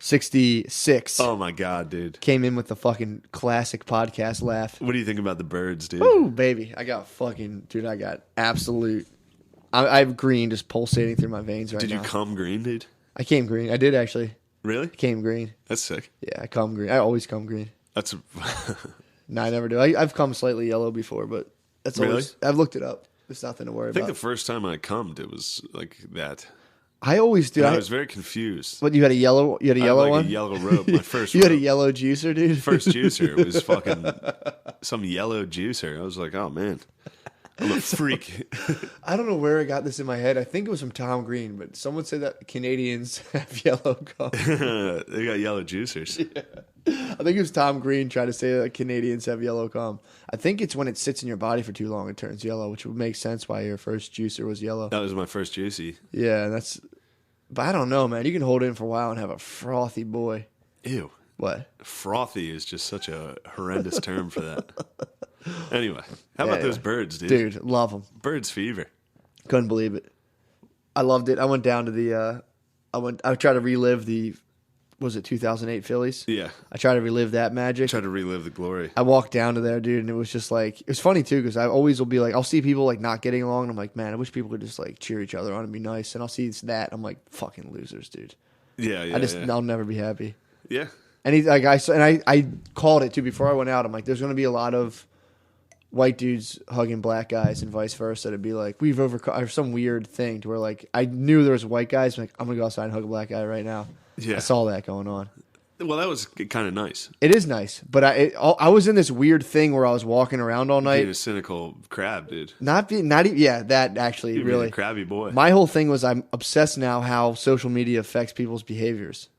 66. Oh my God, dude. Came in with the fucking classic podcast laugh. What do you think about the birds, dude? Woo, baby. I got absolute. I have green just pulsating through my veins right now. Did you come green, dude? I came green. I did actually. Really? I came green. That's sick. Yeah, I come green. I always come green. That's No, I never do. I've come slightly yellow before, but that's Really? always. I've looked it up. There's nothing to worry I think about. the first time I cummed, it was like that. I always do. And I was very confused. What, you had a yellow? You had a yellow I had one? a yellow robe. My first. You had a robe. yellow juicer, dude. First juicer. It was fucking some yellow juicer. I was like, oh man, I'm a freak. I don't know where I got this in my head. I think it was from Tom Green, but someone said that Canadians have yellow cum. They got yellow juicers. Yeah. I think it was Tom Green trying to say that Canadians have yellow cum. I think it's when it sits in your body for too long, it turns yellow, which would make sense why your first juicer was yellow. That was my first juicy. Yeah, but I don't know, man. You can hold it in for a while and have a frothy boy. Ew. What? Frothy is just such a horrendous term for that. Anyway, how about those birds, dude? Dude, love them. Birds fever. Couldn't believe it. I loved it. I went down to the. I tried to relive the. Was it 2008 Phillies? Yeah. I tried to relive that magic. Try to relive the glory. I walked down to there, dude, and it was just like, it was funny too, because I always will be like, I'll see people like not getting along, and I'm like, man, I wish people could just like cheer each other on and be nice. And I'll see that, I'm like, fucking losers, dude. Yeah, yeah. I'll never be happy. Yeah. And I called it too before I went out. I'm like, there's going to be a lot of white dudes hugging black guys and vice versa. It'd be like, we've overcome, or some weird thing to where like, I knew there was white guys, I'm like, I'm going to go outside and hug a black guy right now. Yeah. I saw that going on. Well, that was kind of nice. It is nice, but I was in this weird thing where I was walking around all night. Being a cynical crab, dude. Not even, yeah, that actually You're really. being a crabby boy. My whole thing was I'm obsessed now how social media affects people's behaviors.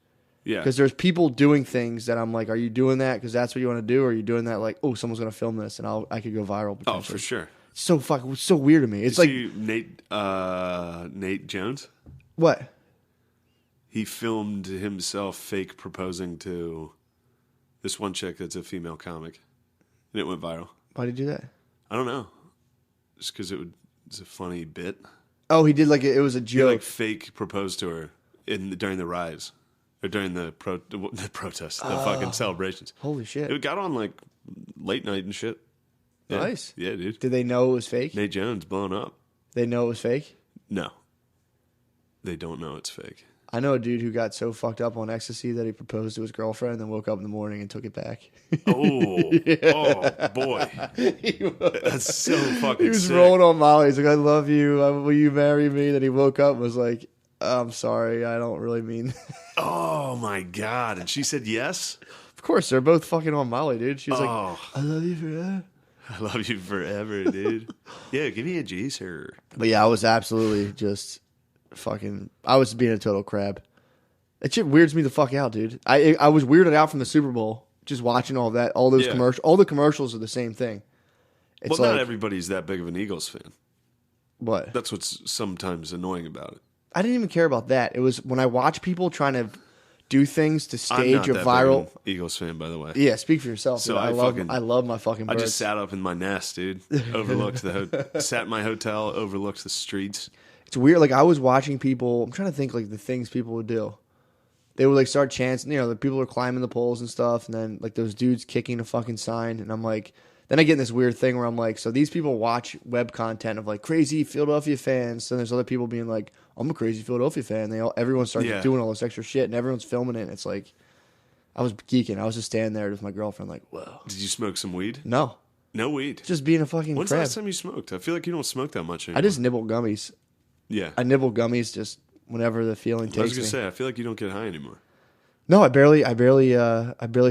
Yeah. Because there's people doing things that I'm like, are you doing that because that's what you want to do? Or are you doing that like, oh, someone's going to film this and I could go viral? Oh, for sure. It's so weird to me. It's Did like. you see Nate Jones? What? He filmed himself fake proposing to this one chick that's a female comic. And it went viral. Why did he do that? I don't know. Just because it's a funny bit. Oh, he did like it was a He joke. like fake proposed to her during the riots. Or during the protests, the fucking celebrations. Holy shit. It got on like late night and shit. Yeah. Nice. Yeah, dude. Did they know it was fake? Nate Jones blown up. They know it was fake? No. They don't know it's fake. I know a dude who got so fucked up on ecstasy that he proposed to his girlfriend and then woke up in the morning and took it back. Oh, oh boy. That's so fucking He was sick. rolling on Molly. He's like, I love you. Will you marry me? Then he woke up and was like, I'm sorry. I don't really mean. Oh, my God. And she said yes? Of course. They're both fucking on Molly, dude. She was like, Oh, I love you forever. I love you forever, dude. Yeah, give me a juicer. But yeah, I was absolutely just fucking. I was being a total crab. That shit weirds me the fuck out, dude. I was weirded out from the Super Bowl just watching all that. All those commercials. All the commercials are the same thing. It's Well, like, not everybody's that big of an Eagles fan. What? That's what's sometimes annoying about it. I didn't even care about that. It was when I watch people trying to do things to I'm stage not a that viral. big of an Eagles fan, by the way. Yeah, speak for yourself. So dude. I love my fucking I birds. just sat up in my nest, dude. Overlooked sat in my hotel, overlooked the streets. It's weird. Like I was watching people. I'm trying to think like the things people would do. They would like start chanting. The people are climbing the poles and stuff, and then like those dudes kicking a fucking sign, and I'm like. Then I get in this weird thing where I'm like, so these people watch web content of like crazy Philadelphia fans, and there's other people being like, I'm a crazy Philadelphia fan. Everyone starts doing all this extra shit, and everyone's filming it. And it's like, I was geeking. I was just standing there with my girlfriend, like, whoa. Did you smoke some weed? No, No weed. just being a fucking When's the crab. last time you smoked? I feel like you don't smoke that much anymore. I just nibble gummies. Yeah. I nibble gummies just whenever the feeling takes I was me. gonna say, I feel like you don't get high anymore. No, I barely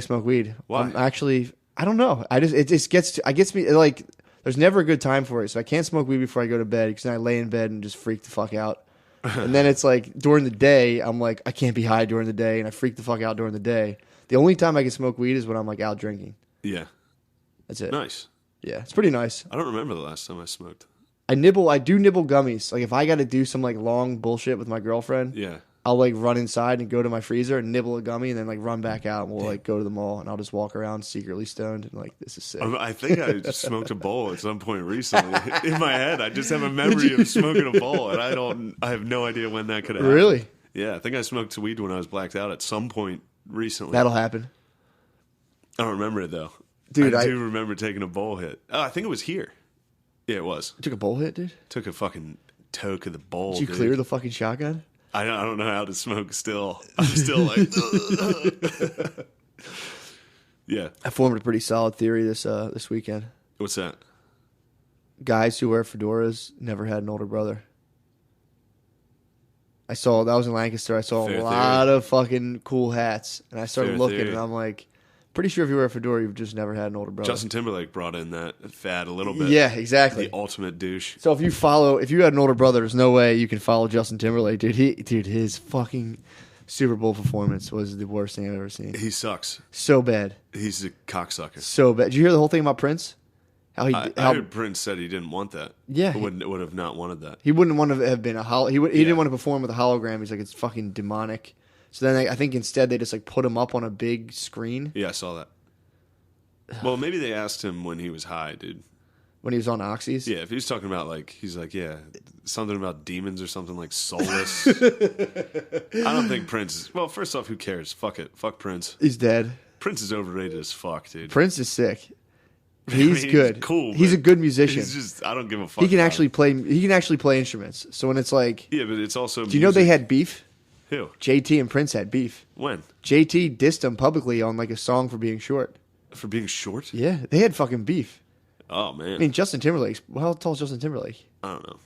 smoke weed. Why? I'm actually, I don't know. It just gets me like. There's never a good time for it, so I can't smoke weed before I go to bed because then I lay in bed and just freak the fuck out. And then it's like during the day, I'm like I can't be high during the day, and I freak the fuck out during the day. The only time I can smoke weed is when I'm like out drinking. Yeah. That's it. Nice. Yeah, it's pretty nice. I don't remember the last time I smoked. I do nibble gummies. Like if I got to do some like long bullshit with my girlfriend, Yeah. I'll like run inside and go to my freezer and nibble a gummy and then like run back out and we'll like go to the mall and I'll just walk around secretly stoned and like this is sick. I think I just smoked a bowl at some point recently. In my head, I just have a memory of smoking a bowl, and I have no idea when that could happen. Really? Yeah, I think I smoked weed when I was blacked out at some point recently. That'll happen. I don't remember it, though. Dude, I do remember taking a bowl hit. Oh, I think it was here. Yeah, it was. You took a bowl hit, dude? Took a fucking toke of the bowl, Did you clear the fucking shotgun? I don't know how to smoke still. I'm still like... Yeah. I formed a pretty solid theory this weekend. What's that? Guys who wear fedoras never had an older brother. That was in Lancaster. I saw a lot of fucking cool hats, and I started looking, and I'm like, pretty sure if you wear a fedora, you've just never had an older brother. Justin Timberlake brought in that fad a little bit. Yeah, exactly. The ultimate douche. So if you had an older brother, there's no way you can follow Justin Timberlake, dude. His fucking Super Bowl performance was the worst thing I've ever seen. He sucks. So bad. He's a cocksucker. So bad. Did you hear the whole thing about Prince? I heard Prince said he didn't want that. Yeah, would have not wanted that. He wouldn't want to have been he didn't want to perform with a hologram. He's like, it's fucking demonic. So then I think instead they just like put him up on a big screen. Yeah, I saw that. Well, maybe they asked him when he was high, dude. When he was on oxys? Yeah, if he was talking about he's like, yeah, something about demons or something like soulless. I don't think Prince. Well, first off, who cares? Fuck it. Fuck Prince. He's dead. Prince is overrated as fuck, dude. Prince is sick. He's good. He's cool. He's a good musician. He's just, I don't give a fuck. He can actually play. He can actually play instruments. So when it's like, yeah, but it's also. Do you know they had beef? Who? JT and Prince had beef. When? JT dissed him publicly on like a song for being short. For being short? Yeah, they had fucking beef. Oh man. I mean, Justin Timberlake. How tall is Justin Timberlake? I don't know.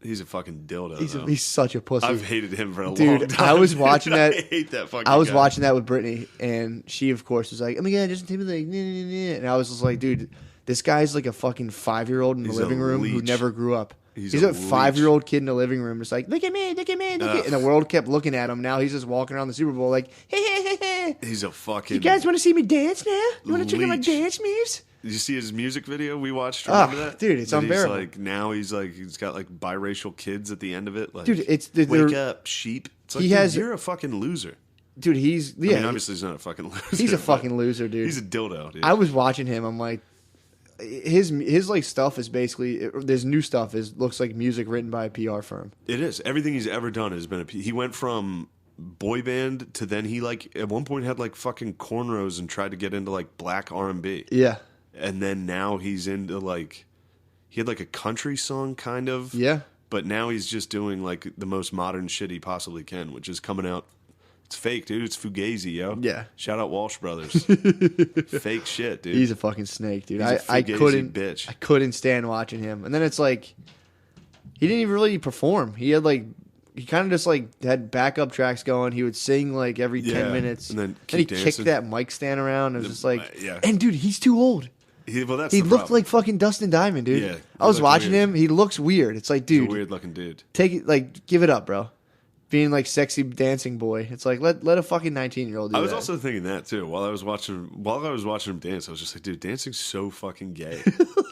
He's a fucking dildo. He's such a pussy. I've hated him for a long time. I was watching that. I hate that fucking I was guy. watching that with Brittany, and she, of course, was like, "Oh my god, Justin Timberlake!" And I was just like, "Dude, this guy's like a fucking 5-year-old in the living room who never grew up. He's a 5-year-old kid in the living room, just like, look at me, look at me, look at." And the world kept looking at him. Now he's just walking around the Super Bowl like, hey. He's a fucking. You guys want to see me dance now? You want to check out my dance moves? Did you see his music video we watched? Remember that? Dude, it's unbearable. He's got like biracial kids at the end of it. Like, dude, wake up, sheep. It's like, you're a fucking loser. Dude, I mean, obviously he's not a fucking loser. He's a fucking loser, dude. He's a dildo, dude. I was watching him. I'm like, his like stuff is basically there's new stuff looks like music written by a PR firm. It is. Everything he's ever done has been he went from boy band to then he like at one point had like fucking cornrows and tried to get into like black R&B. Yeah. And then now he's into like he had like a country song kind of. Yeah. But now he's just doing like the most modern shit he possibly can, which is coming out. It's fake, dude. It's Fugazi, yo. Yeah. Shout out Walsh Brothers. Fake shit, dude. He's a fucking snake, dude. He's a Fugazi bitch. I couldn't stand watching him. And then it's like he didn't even really perform. He had like he kind of just like had backup tracks going. He would sing like every 10 minutes. And then he kicked that mic stand around. It was just like, yeah. And dude, he's too old. He looked like fucking Dustin Diamond, dude. Yeah, I was watching him. He looks weird. It's like, dude, he's a weird looking dude. Take it, like, give it up, bro. Being like sexy dancing boy. It's like let a fucking 19-year-old do that. I was also thinking that too while I was watching him dance. I was just like, dude, dancing's so fucking gay.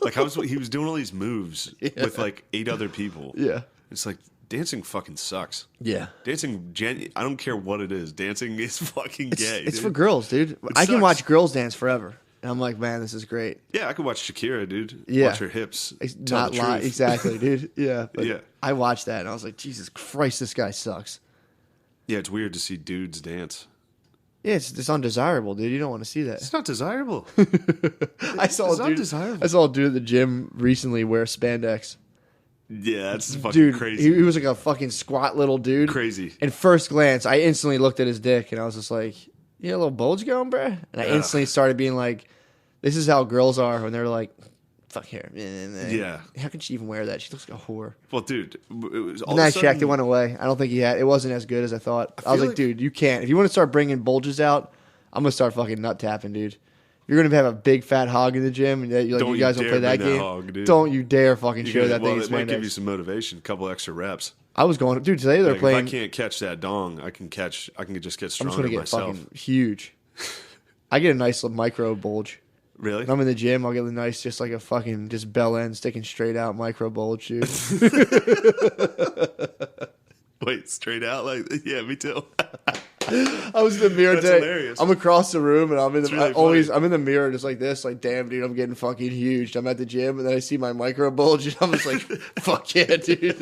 Like he was doing all these moves with like 8 other people. Yeah, it's like dancing fucking sucks. Yeah, dancing. I don't care what it is. Dancing is fucking gay. It's for girls, dude. I can watch girls dance forever. And I'm like, man, this is great. Yeah, I could watch Shakira, dude. Yeah. Watch her hips. Not lie. Exactly, dude. Yeah. Yeah. I watched that and I was like, Jesus Christ, this guy sucks. Yeah, it's weird to see dudes dance. Yeah, it's undesirable, dude. You don't want to see that. It's not desirable. I saw a dude at the gym recently wear spandex. Yeah, that's fucking crazy. He was like a fucking squat little dude. Crazy. And first glance, I instantly looked at his dick and I was just like, you got a little bulge going, bruh? And I instantly started being like, this is how girls are when they're like, fuck her. Yeah. How can she even wear that? She looks like a whore. Well, dude, it was all and then I checked, it went away. I don't think it wasn't as good as I thought. I was like, dude, you can't. If you want to start bringing bulges out, I'm going to start fucking nut tapping, dude. You're going to have a big fat hog in the gym, and you guys don't play that game. Hog, don't you dare fucking show that thing. Well, it might give you some motivation, a couple extra reps. I was going, dude, today they're playing. If I can't catch that dong, I can just get stronger I'm just myself. Fucking huge. I get a nice little micro bulge. Really? When I'm in the gym, I'll get a nice, just like a fucking, just bell end sticking straight out micro bulge, dude. Wait, straight out? Like, yeah, me too. I was in the mirror That's today. hilarious. I'm across the room and I'm in the really I'm in the mirror just like this, like damn dude, I'm getting fucking huge. I'm at the gym and then I see my micro bulge and I'm just like, fuck yeah, dude.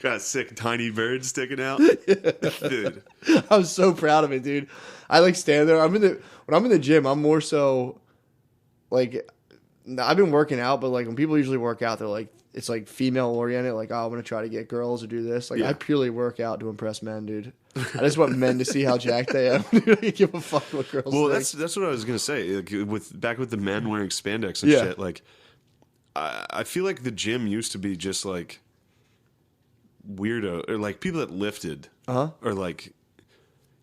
Got a sick tiny bird sticking out. Dude. I was so proud of it, dude. I like stand there. When I'm in the gym, I'm more so like I've been working out, but like when people usually work out, they're like it's like female oriented, like, oh, I'm gonna try to get girls or do this. Like I purely work out to impress men, dude. I just want men to see how jacked I am. Dude, I don't give a fuck what girls Well, think. that's what I was gonna say. Like, back with the men wearing spandex and shit. Like, I feel like the gym used to be just like weirdo or like people that lifted, or like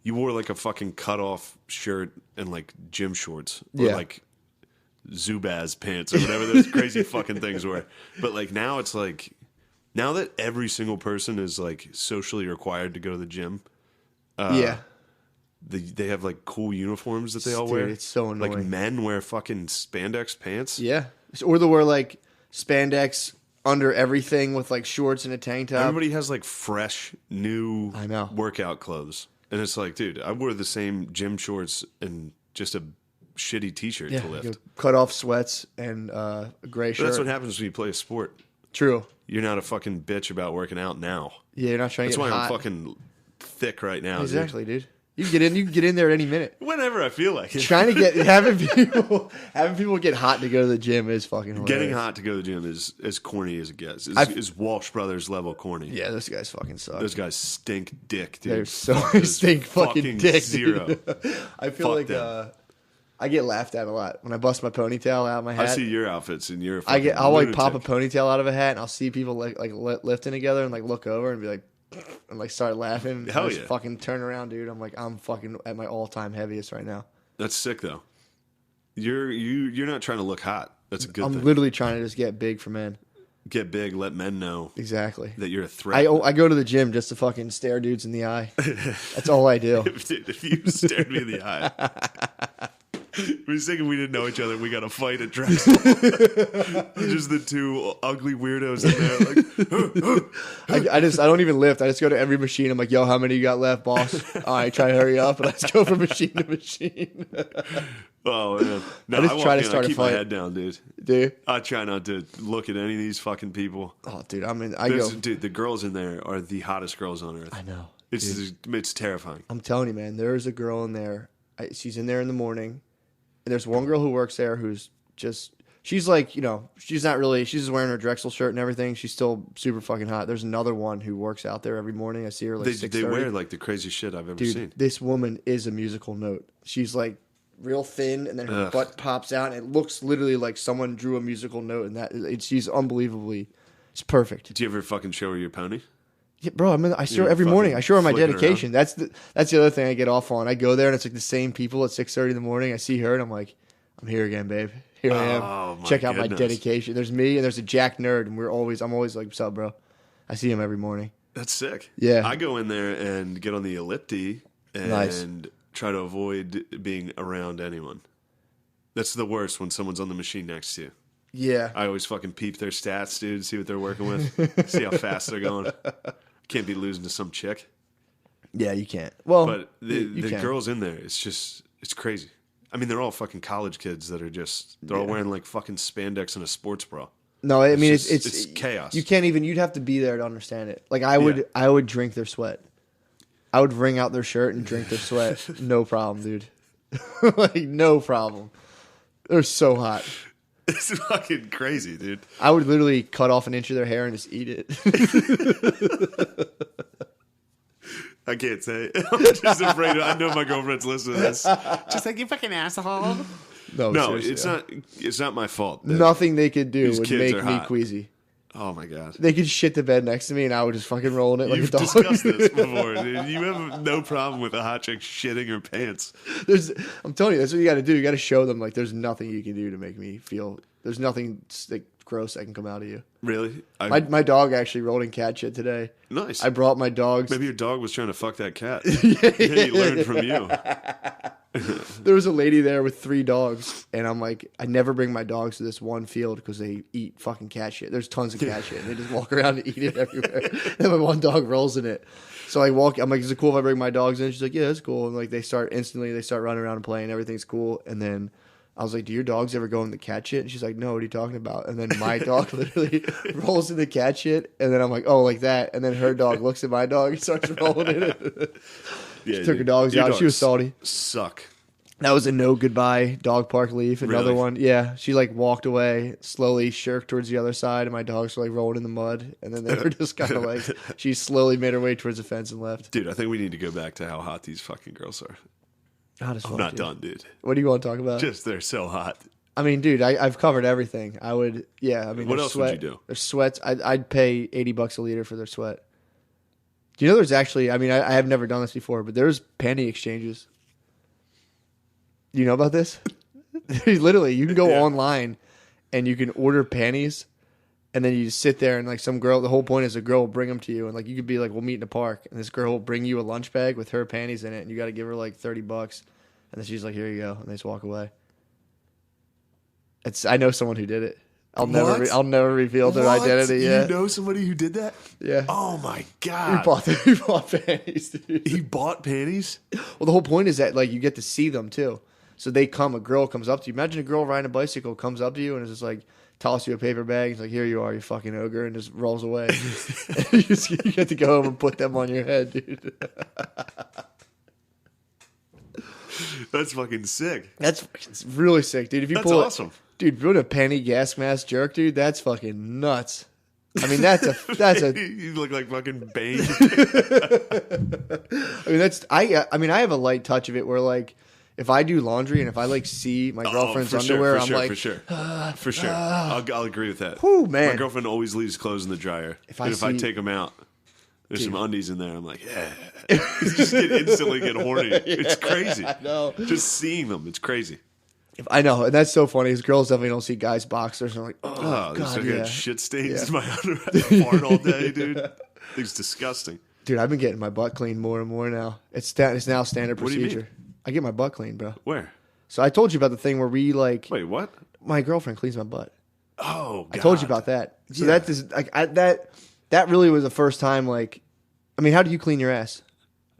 you wore like a fucking cut off shirt and like gym shorts, or like Zubaz pants or whatever those crazy fucking things were. But like now it's like now that every single person is like socially required to go to the gym. They have like cool uniforms that they all wear. It's so annoying. Like men wear fucking spandex pants. Yeah, or they wear like spandex under everything with like shorts and a tank top. Everybody has like fresh new I know. workout clothes, and it's like, dude, I wore the same gym shorts and just a shitty t-shirt to lift. Cut off sweats and a gray shirt. But that's what happens when you play a sport. True. You're not a fucking bitch about working out now. Yeah, you're not trying That's to get why hot. I'm fucking thick right now. Exactly, dude. You can get in there at any minute. Whenever I feel like it. Trying to get having people get hot to go to the gym is fucking hilarious. Getting hot to go to the gym is as corny as it gets. Is Walsh Brothers level corny. Yeah, those guys fucking suck. Those guys stink dick, dude. They're so Fuck stink fucking dick. zero. Dude. I feel Fuck like them. I get laughed at a lot when I bust my ponytail out of my hat. I see your outfits and you're. I'll like pop a ponytail out of a hat and I'll see people like lifting together and like look over and be like and like start laughing. Hell I just yeah. fucking turn around, dude. I'm like I'm fucking at my all time heaviest right now. That's sick though. You're not trying to look hot. That's a good thing. I'm literally trying to just get big for men. Get big. Let men know Exactly. that you're a threat. I go to the gym just to fucking stare dudes in the eye. That's all I do. if you stared me in the eye. We was thinking we didn't know each other. We got to fight at Drexel. Just the two ugly weirdos in there. Like, I don't even lift. I just go to every machine. I'm like, yo, how many you got left, boss? All right, try to hurry up. And I just go from machine to machine. oh man, no, I just walk try to in, start I a keep fight. my head down, dude. Dude. I try not to look at any of these fucking people. Oh, dude, Dude, the girls in there are the hottest girls on earth. I know. It's terrifying. I'm telling you, man, there is a girl in there. She's in there in the morning. And there's one girl who works there who's just, she's like, you know, she's just wearing her Drexel shirt and everything. She's still super fucking hot. There's another one who works out there every morning. I see her like 6:30. They wear like the craziest shit I've ever seen. This woman is a musical note. She's like real thin and then her butt pops out and it looks literally like someone drew a musical note and she's unbelievably, it's perfect. Do you ever fucking show her your pony? Yeah, bro, I show her every morning. I show her my flick it dedication. That's the other thing I get off on. I go there and it's like the same people at 6:30 in the morning. I see her and I'm like, I'm here again, babe. Here I am. Oh, my Check out my goodness. dedication. There's me and there's a Jack nerd, and I'm always like, what's up, bro? I see him every morning. That's sick. Yeah. I go in there and get on the ellipti and Nice. try to avoid being around anyone. That's the worst when someone's on the machine next to you. Yeah. I always fucking peep their stats, dude, see what they're working with, see how fast they're going. Can't be losing to some chick. Yeah, you can't. Well, But you the can. girls in there, it's crazy. I mean, they're all fucking college kids that are they're all wearing like fucking spandex and a sports bra. No, I mean it's chaos. You can't even. You'd have to be there to understand it. Like I would drink their sweat. I would wring out their shirt and drink their sweat. No problem, dude. Like no problem. They're so hot. It's fucking crazy, dude. I would literally cut off an inch of their hair and just eat it. I can't say. I'm just afraid. I know my girlfriend's listening to this. Just like, you fucking asshole. No, seriously. it's not my fault. Nothing they could do These would kids make are me hot. queasy. Oh my god. They could shit the bed next to me and I would just fucking roll in it like You've a dog. discussed this before, dude. You have no problem with a hot chick shitting her pants. I'm telling you, that's what you got to do. You got to show them like there's nothing you can do to make me feel. There's nothing like gross that can come out of you. Really? My dog actually rolled in cat shit today. Nice. I brought my dogs. Maybe your dog was trying to fuck that cat. Yeah, he learned from you. There was a lady there with 3 dogs, and I'm like, I never bring my dogs to this one field because they eat fucking cat shit. There's tons of cat shit, and they just walk around and eat it everywhere. And my one dog rolls in it. So I'm like, is it cool if I bring my dogs in? She's like, yeah, that's cool. And like they start running around and playing. Everything's cool. And then I was like, do your dogs ever go in the cat shit? And she's like, no, what are you talking about? And then my dog literally rolls in the cat shit. And then I'm like, oh, like that. And then her dog looks at my dog and starts rolling in it. She took her dogs out. She was salty. Suck. That was a no goodbye dog park leave. Another one. Yeah. She like walked away, slowly shirked towards the other side, and my dogs were like rolling in the mud. And then they were just kind of like, she slowly made her way towards the fence and left. Dude, I think we need to go back to how hot these fucking girls are. I'm not done, dude. What do you want to talk about? Just they're so hot. I mean, dude, I've covered everything. I would, yeah. I mean, what else would you do? Their sweats. I'd pay $80 a liter for their sweat. Do you know there's actually? I mean, I have never done this before, but there's panty exchanges. Do you know about this? Literally, you can go online and you can order panties, and then you just sit there and like some girl. The whole point is a girl will bring them to you, and like you could be like, we'll meet in a park, and this girl will bring you a lunch bag with her panties in it, and you got to give her like $30, and then she's like, here you go, and they just walk away. I know someone who did it. I'll never reveal their identity. Yeah. You know somebody who did that? Yeah. Oh my god. He bought panties, dude. He bought panties? Well, the whole point is that like you get to see them too. So a girl comes up to you. Imagine a girl riding a bicycle comes up to you and is just like toss you a paper bag. It's like, here you are, you fucking ogre, and just rolls away. You get to go home and put them on your head, dude. That's fucking sick. That's really sick, dude. That's awesome. Dude, if you put a panty gas mask jerk, dude, that's fucking nuts. I mean, that's a. You look like fucking Bane. I mean, I have a light touch of it where like, if I do laundry and if I like see my girlfriend's underwear, I'm like, for sure. I'll agree with that. Whew, man. My girlfriend always leaves clothes in the dryer. If I take them out, there's some undies in there. I'm like, yeah. Just instantly get horny. It's crazy. I know. Just seeing them, it's crazy. I know, and that's so funny. Because girls definitely don't see guys' boxers and they're like, oh god, yeah. Shit stains in my underwear. Fart all day, dude. It's disgusting. Dude, I've been getting my butt cleaned more and more now. It's now standard procedure. What do you mean? I get my butt cleaned, bro. Where? So I told you about the thing where we like. Wait, what? My girlfriend cleans my butt. Oh, God. I told you about that. So that is like that really was the first time. Like, I mean, how do you clean your ass?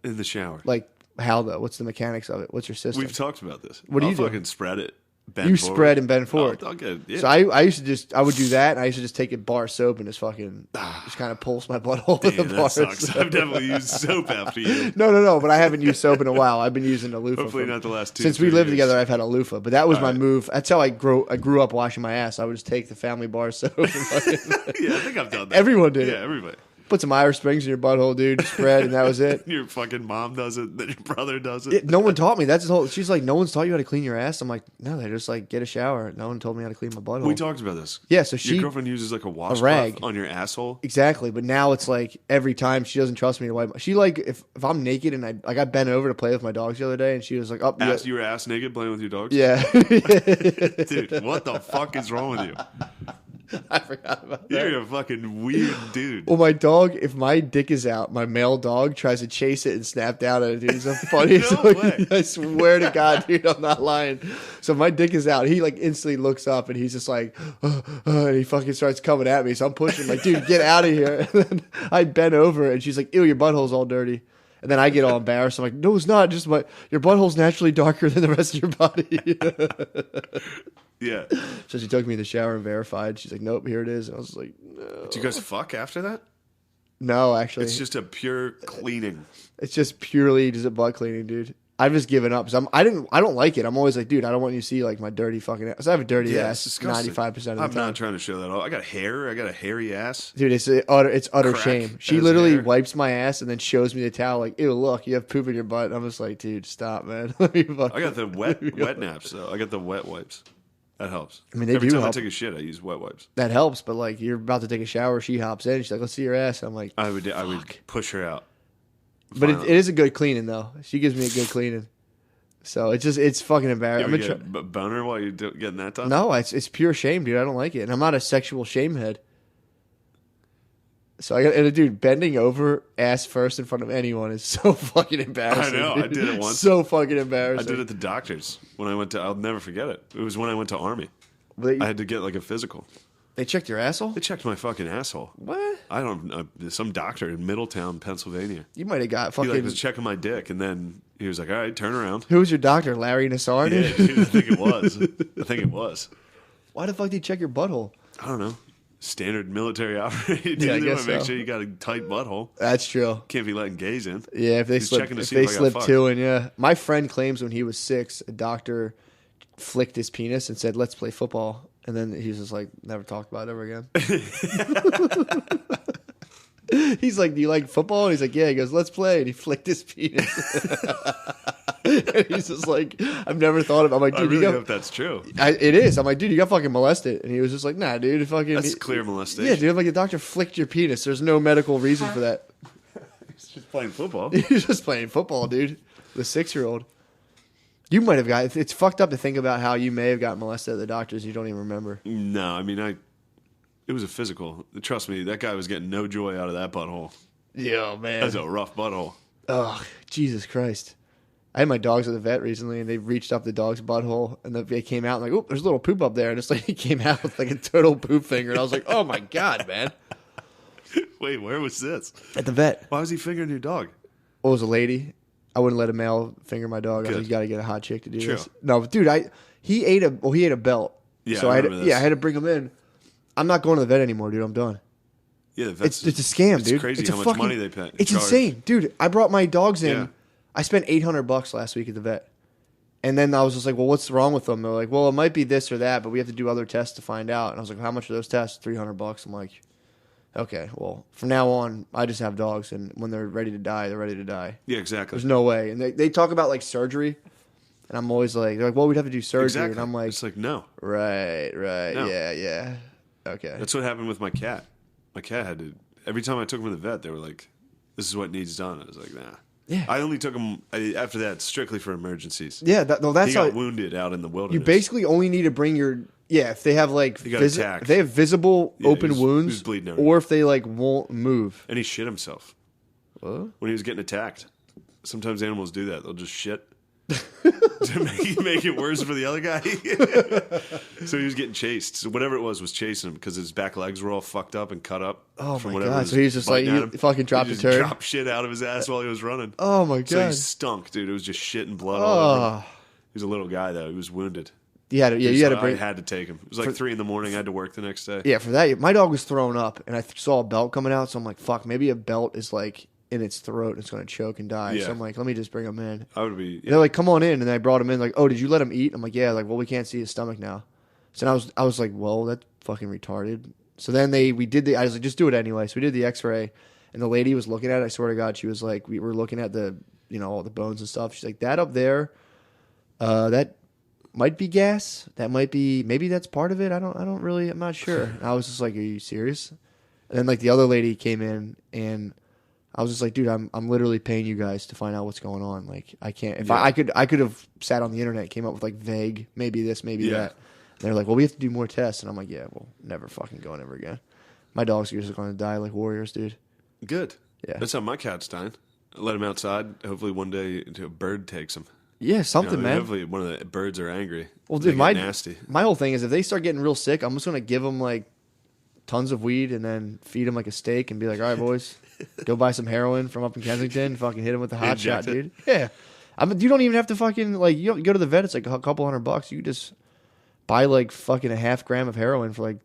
In the shower. Like how though? What's the mechanics of it? What's your system? We've talked about this. What do you do? Fucking spread it. You spread and bend forward. I'll get it. Yeah. So I would do that, and I used to just take a bar of soap and just fucking just kind of pulse my butthole with the bar. That sucks. I've definitely used soap after you. No, but I haven't used soap in a while. I've been using a loofah. Hopefully not the last 2 Since we lived together, I've had a loofah, but that was my move. That's how I grew up washing my ass. I would just take the family bar of soap. And yeah, I think I've done that. Everyone did it. Yeah, everybody. Put some Irish Springs in your butthole, dude. Spread, and that was it. Your fucking mom does it. Then your brother does it. No one taught me. That's the whole. She's like, no one's taught you how to clean your ass. I'm like, no, they just like get a shower. No one told me how to clean my butthole. We talked about this. Yeah, so your girlfriend uses like a washcloth on your asshole. Exactly, but now it's like every time she doesn't trust me to wipe. She like if I'm naked and I got bent over to play with my dogs the other day, and she was like, "Oh, you were ass naked playing with your dogs." Yeah, dude, what the fuck is wrong with you? I forgot about that. You're a fucking weird dude. Well, my dog, if my dick is out, my male dog tries to chase it and snap down at it, dude. He's the funniest. way. I swear to God, dude, I'm not lying. So my dick is out. He like instantly looks up and he's just like, and he fucking starts coming at me. So I'm pushing, like, dude, get out of here. And then I bend over and she's like, ew, your butthole's all dirty. And then I get all embarrassed. I'm like, no, it's not. Just your butthole's naturally darker than the rest of your body. Yeah. So she took me to the shower and verified. She's like, nope, here it is. And I was like, no. Did you guys fuck after that? No, actually. It's just a pure cleaning. It's just purely just a butt cleaning, dude. I've just given up. So I don't like it. I'm always like, dude, I don't want you to see like my dirty fucking ass. I have a dirty ass 95% of the time. I'm not trying to show that off. I got hair. I got a hairy ass. Dude, it's utter shame. She literally wipes my ass and then shows me the towel like, ew, look, you have poop in your butt. And I'm just like, dude, stop, man. I got the wet naps though. I got the wet wipes. That helps. I mean, every time help. I take a shit, I use wet wipes. That helps, but like you're about to take a shower, she hops in. She's like, let's see your ass. I'm like, I would push her out. But it is a good cleaning though. She gives me a good cleaning. So it's fucking embarrassing. You get a boner while you're getting that done? No, it's pure shame, dude. I don't like it, and I'm not a sexual shame head. So and dude, bending over ass first in front of anyone is so fucking embarrassing. I know. Dude. I did it once. So fucking embarrassing. I did it at the doctor's when I went to. I'll never forget it. It was when I went to Army. I had to get like a physical. They checked your asshole? They checked my fucking asshole. What? I don't know. Some doctor in Middletown, Pennsylvania. You might have got fucking. He was checking my dick, and then he was like, "All right, turn around." Who was your doctor? Larry Nassar? Yeah, dude, I think it was. I think it was. Why the fuck did he check your butthole? I don't know. Standard military operating. Yeah, I They guess want to make so. sure you got a tight butthole. That's true. Can't be letting gays in. Yeah, if they He's slip, checking to if see they if I got slip fucked. two in, yeah. My friend claims when he was 6, a doctor flicked his penis and said, "Let's play football," and then he's just like, never talked about it ever again. He's like, "Do you like football?" And he's like, "Yeah." He goes, "Let's play," and he flicked his penis. And he's just like, "I've never thought of." I'm like, I "Dude, really you hope got." that's true. It is. I'm like, "Dude, you got fucking molested," and he was just like, "Nah, dude, fucking." That's clear molestation. Yeah, dude. I'm like, the doctor flicked your penis. There's no medical reason for that. He's just playing football. You're just playing football, dude. The 6-year-old. You might have got. It's fucked up to think about how you may have got molested at the doctor's. You don't even remember. No, I mean, it was a physical. Trust me, that guy was getting no joy out of that butthole. Yo, man. That's a rough butthole. Oh, Jesus Christ. I had my dogs at the vet recently, and they reached up the dog's butthole, and they came out and like, "Oh, there's a little poop up there," and this lady came out with like a total poop finger, and I was like, "Oh my God, man!" Wait, where was this? At the vet. Why was he fingering your dog? Well, it was a lady. I wouldn't let a male finger my dog. I was Good. like, you got to get a hot chick to do True. this. No, but dude, he ate a belt. Yeah, so I I had remember to, this. I had to bring him in. I'm not going to the vet anymore, dude. I'm done. Yeah, It's a scam, dude. It's crazy It's a how much fucking- money they pay. It's charge. insane, dude. I brought my dogs in. Yeah. I spent $800 last week at the vet, and then I was just like, "Well, what's wrong with them?" They're like, "Well, it might be this or that, but we have to do other tests to find out." And I was like, "How much are those tests?" $300. I'm like, "Okay, well, from now on, I just have dogs, and when they're ready to die, they're ready to die. Yeah, exactly. There's no way." And they talk about like surgery, and I'm always like, "They're like, well, we'd have to do surgery," Exactly. and I'm like, it's like, no. "Right, No. yeah, okay." That's what happened with my cat. My cat had to, every time I took him to the vet, they were like, "This is what needs done." I was like, nah. Yeah. I only took him, after that, strictly for emergencies. Yeah, that's He how got wounded out in the wilderness. you basically only need to bring your if they have like He got attacked. if they have visible Yeah, open he was wounds bleeding out. or if they like won't move. And he shit himself What? when he was getting attacked. Sometimes animals do that. They'll just shit to make it worse for the other guy. So he was getting chased. So whatever it was chasing him because his back legs were all fucked up and cut up. Oh from my whatever God. was So he's just like, biting he at him. fucking dropped He a just turd? dropped shit out of his ass while he was running. Oh my So he God. stunk, dude. It was just shit and blood all over him. Oh. He was a little guy though. He was wounded. You had to I bring had to take him. It was like 3 a.m. I had to work the next day. Yeah, for that. My dog was thrown up and I saw a belt coming out, so I'm like, fuck, maybe a belt is like in its throat and it's going to choke and die. Yeah. So I'm like, let me just bring him in. I would be. They're like, come on in, and I brought him in. Like, oh, did you let him eat? I'm like, yeah. Like, well, we can't see his stomach now. So I was like, well, that's fucking retarded. So then I was like, just do it anyway. So we did the X-ray, and the lady was looking at it. I swear to God, she was like, we were looking at the all the bones and stuff. She's like, that up there, that might be gas. That might be maybe that's part of it. I'm not sure. And I was just like, are you serious? And then like the other lady came in and. I was just like, dude, I'm literally paying you guys to find out what's going on. Like, I can't. If I could have sat on the internet, came up with like vague, maybe this, maybe that. And they're like, well, we have to do more tests, and I'm like, yeah, well, never fucking going ever again. My dogs are just going to die like warriors, dude. Good. Yeah. That's how my cat's dying. I let him outside. Hopefully one day a bird takes him. Yeah, something, man. Hopefully one of the birds are angry. Well, They dude, get nasty. my whole thing is if they start getting real sick, I'm just going to give them like tons of weed and then feed them like a steak and be like, all right, boys, go buy some heroin from up in Kensington, fucking hit them with the hot shot, Inject it. dude. Yeah. You don't even have to fucking, like, you go to the vet, it's like a couple $100. You just buy like fucking a half gram of heroin for like,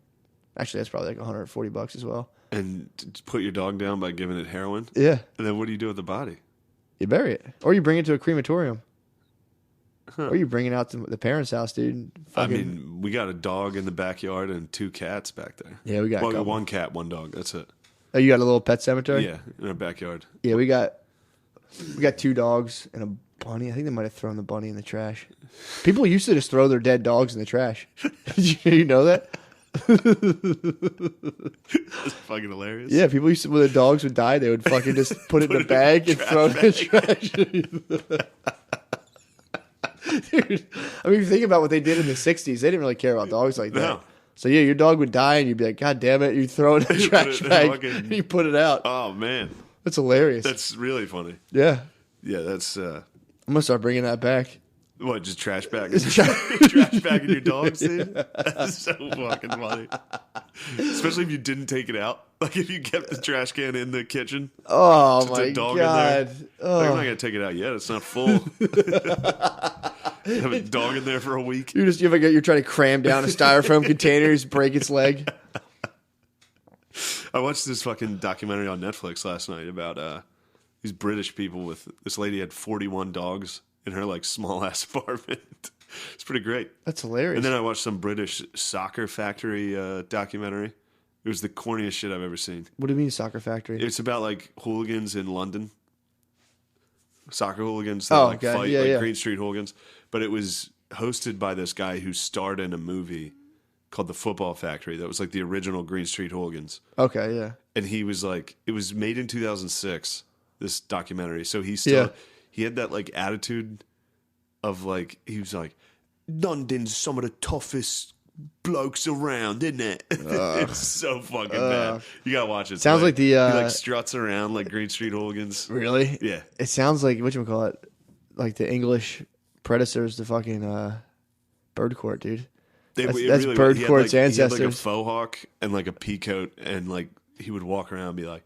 actually, that's probably like $140 as well. And put your dog down by giving it heroin. Yeah. And then what do you do with the body? You bury it. Or you bring it to a crematorium. Or you bring it out to the parents' house, dude. I Fucking, mean, we got a dog in the backyard and 2 cats back there. yeah, we got a Well, couple. 1 cat, 1 dog. That's it. Oh, you got a little pet cemetery? Yeah, in our backyard. Yeah, we got 2 dogs and a bunny. I think they might have thrown the bunny in the trash. People used to just throw their dead dogs in the trash. Did you know that? That's fucking hilarious. Yeah, people used to, when the dogs would die, they would fucking just put it in a bag and throw it in the trash. Dude, I mean, if you think about what they did in the 60s, they didn't really care about dogs like that. No. So yeah, your dog would die, and you'd be like, "God damn it!" You throw it in a trash bag, and you put it out. Oh man, that's hilarious. That's really funny. Yeah, yeah. That's. I'm gonna start bringing that back. What? Just trash bag? Trash bagging your dogs, dude. That's so fucking funny. Especially if you didn't take it out. Like if you kept the trash can in the kitchen. Oh my god! Like, I'm not gonna take it out yet. It's not full. Have a dog in there for a week. You're trying to cram down a styrofoam container, break its leg. I watched this fucking documentary on Netflix last night about these British people with this lady had 41 dogs in her like small ass apartment. It's pretty great. That's hilarious. And then I watched some British soccer factory documentary. It was the corniest shit I've ever seen. What do you mean soccer factory? It's about like hooligans in London. Soccer hooligans that fight Green Street hooligans. But it was hosted by this guy who starred in a movie called The Football Factory. That was like the original Green Street hooligans. Okay, yeah. And he was like, it was made in 2006, this documentary. So he still, he had that like attitude of like, he was like, London's some of the toughest blokes around, isn't it? It's so fucking bad. You gotta watch it. Sounds like the he like struts around like Green Street hooligans. Really? Yeah. It sounds like whatchamacallit, like the English predecessors to fucking Bird Court, dude. That's really, Bird Court's ancestors. He had like a faux hawk and like a peacoat, and like he would walk around and be like,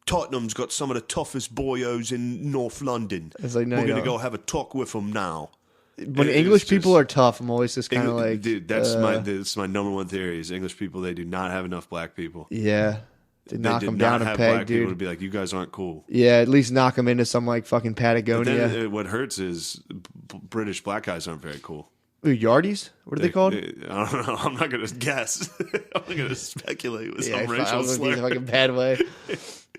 Tottenham's got some of the toughest boyos in North London. It's like, no, we're gonna go have a talk with them now. When English people are tough, I'm always just kind of like, dude, that's my number one theory is English people, they do not have enough black people. Yeah. They knock them down a peg, black dude. People to be like, you guys aren't cool. Yeah, at least knock them into some like fucking Patagonia. But then what hurts is British black guys aren't very cool. Ooh, Yardies? What are they called? I don't know. I'm not going to guess. I'm not going to speculate with some racial slur. In a fucking bad way.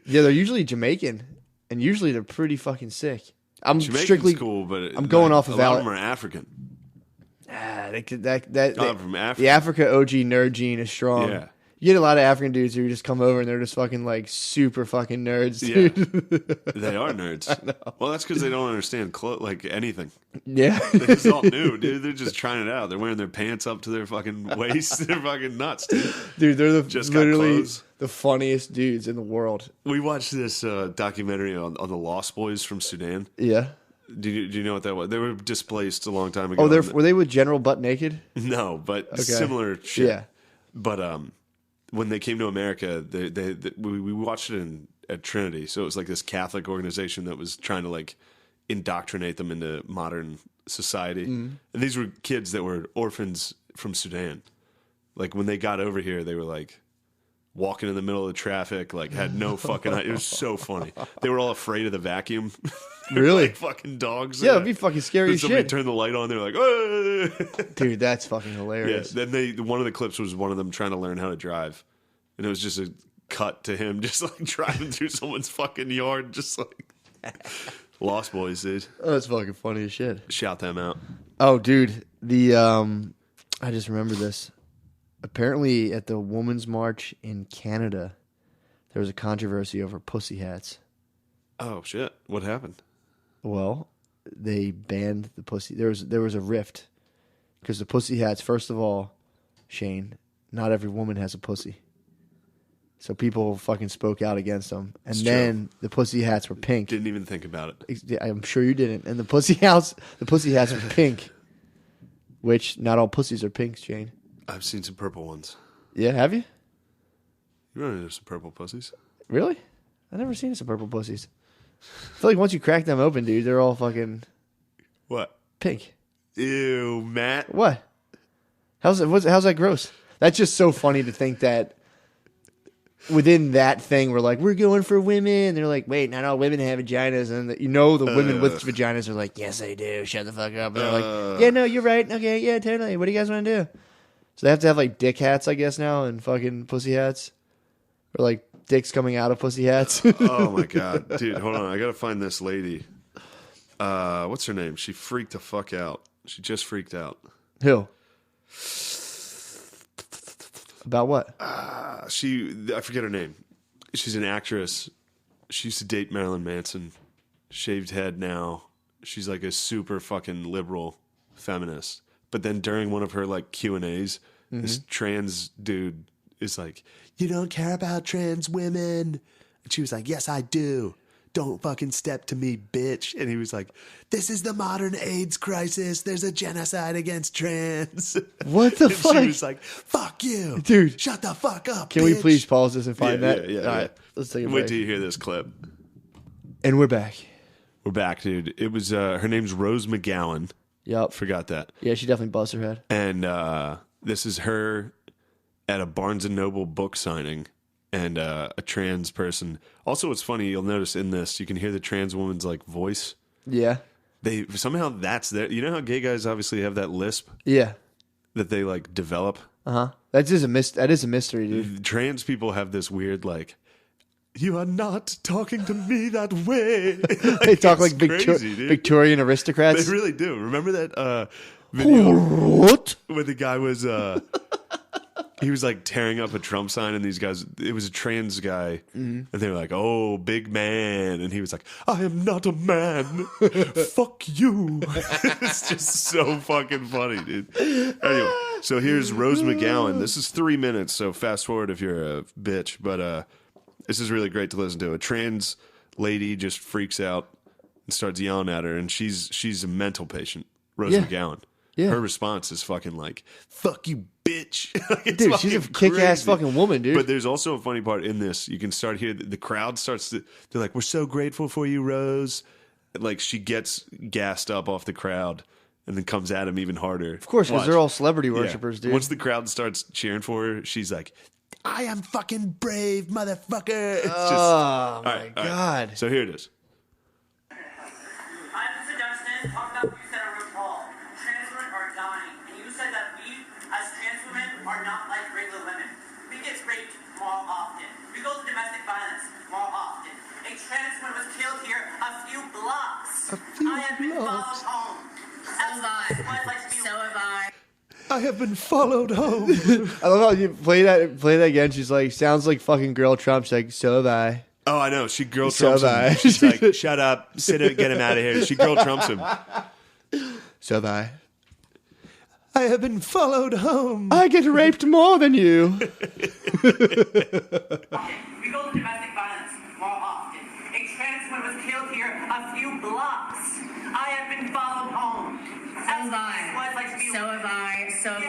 Yeah, they're usually Jamaican, and usually they're pretty fucking sick. I'm Jamaican's strictly cool, but I'm going off of a lot of them are African. From Africa. The Africa OG nerd gene is strong. Yeah. You get a lot of African dudes who just come over and they're just fucking like super fucking nerds. Yeah, dude. they are nerds. Well, that's because they don't understand like anything. Yeah, it's all new, dude. They're just trying it out. They're wearing their pants up to their fucking waist. They're fucking nuts, dude. Dude, they're literally the funniest dudes in the world. We watched this documentary on the Lost Boys from Sudan. Yeah. Do you know what that was? They were displaced a long time ago. Oh, were they with General Butt Naked? No, but similar shit. Yeah. But when they came to America, we watched it at Trinity. So it was like this Catholic organization that was trying to like indoctrinate them into modern society. Mm. And these were kids that were orphans from Sudan. Like when they got over here, they were like walking in the middle of the traffic, like had no fucking. It was so funny. They were all afraid of the vacuum. Really? Like fucking dogs. Yeah, it'd be fucking scary as shit. Somebody turned the light on, they're like, oh! Dude, that's fucking hilarious. Yeah, then one of the clips was one of them trying to learn how to drive. And it was just a cut to him just like driving through someone's fucking yard, just like Lost Boys, dude. Oh, that's fucking funny as shit. Shout them out. Oh, dude, I just remember this. Apparently, at the Women's March in Canada, there was a controversy over pussy hats. Oh shit! What happened? Well, they banned the pussy. There was a rift because the pussy hats. First of all, Shane, not every woman has a pussy, so people fucking spoke out against them. And then the pussy hats were pink. Didn't even think about it. I'm sure you didn't. And the pussy hats were pink, which not all pussies are pink, Shane. I've seen some purple ones. Yeah, have you? You run into some purple pussies. Really? I've never seen some purple pussies. I feel like once you crack them open, dude, they're all fucking... What? Pink. Ew, Matt. What? How's that gross? That's just so funny to think that within that thing, we're like, we're going for women. They're like, wait, not all women have vaginas. And the women with vaginas are like, yes, they do. Shut the fuck up. And they're like, yeah, no, you're right. Okay, yeah, totally. What do you guys want to do? So they have to have like dick hats, I guess, now, and fucking pussy hats. Or like dicks coming out of pussy hats. Oh my god, dude, hold on, I gotta find this lady. What's her name? She freaked the fuck out. She just freaked out. Who? About what? I forget her name. She's an actress. She used to date Marilyn Manson. Shaved head now. She's like a super fucking liberal feminist. But then during one of her like Q&As, this trans dude is like, "You don't care about trans women," and she was like, "Yes, I do. Don't fucking step to me, bitch." And he was like, "This is the modern AIDS crisis. There's a genocide against trans." What the fuck? She was like, "Fuck you, dude. Shut the fuck up." Can we please pause this and find that? Yeah. All right, let's take a break. Wait till you hear this clip. And we're back. We're back, dude. It was her name's Rose McGowan. Yep. Forgot that. Yeah, she definitely buzzed her head. And this is her at a Barnes and Noble book signing, and a trans person. Also, what's funny, you'll notice in this, you can hear the trans woman's like voice. Yeah. They somehow that's there. You know how gay guys obviously have that lisp? Yeah. That they like develop. That is a mystery, dude. Trans people have this weird like, "You are not talking to me that way." Like, They talk like crazy, Victorian aristocrats. They really do. Remember that video What? where the guy was he was like tearing up a Trump sign, and these guys, it was a trans guy, and they were like, "Oh, big man," and he was like, "I am not a man. Fuck you." It's just so fucking funny, dude. Anyway, so here's Rose McGowan. This is 3 minutes, so fast forward if you're a bitch, but this is really great to listen to. A trans lady just freaks out and starts yelling at her, and she's a mental patient, Rose McGowan. Yeah. Her response is fucking like, "Fuck you, bitch." Dude, she's a kick-ass fucking woman, dude. But there's also a funny part in this. You can start here. The crowd starts to, they're like, "We're so grateful for you, Rose." Like, she gets gassed up off the crowd and then comes at him even harder. Of course, because they're all celebrity worshippers, dude. Once the crowd starts cheering for her, she's like, "I am fucking brave, motherfucker." It's just, oh, my God. All right. So here it is. I have a suggestion. Talk about what you said on RuPaul. Trans women are dying. And you said that we, as trans women, are not like regular women. We get raped more often. We go through domestic violence more often. A trans woman was killed here a few blocks. I have been followed home. So have I. I have been followed home. I love how you play that again. She's like, sounds like fucking girl Trump. She's like, "So have I." Oh, I know. She girl trumps him. She's like, "Shut up, sit it, get him out of here." She girl trumps him. "So have I." I have been followed home. I get raped more than you. We go through domestic violence more often. A trans woman was killed here a few blocks. I have been followed home. So have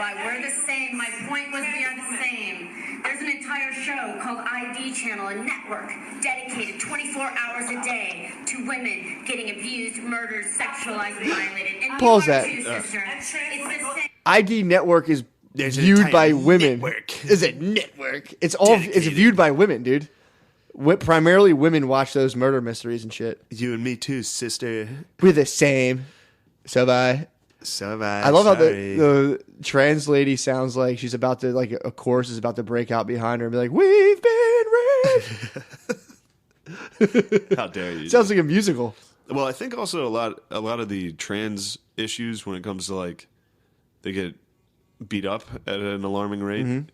I. We're the same. My point was we are the same. There's an entire show called ID Channel, a network dedicated 24 hours a day to women getting abused, murdered, sexualized, and violated. And Pause you are that. too, sister. It's the same. ID Network is There's an viewed by entire women. network. Is a network. It's viewed by women, dude. Primarily women watch those murder mysteries and shit. You and me too, sister. We're the same. So have I. So have I. I love how the trans lady sounds like she's about to, like, a chorus is about to break out behind her and be like, "We've been raped." How dare you? Sounds like a musical. Well, I think also a lot of the trans issues when it comes to like they get beat up at an alarming rate.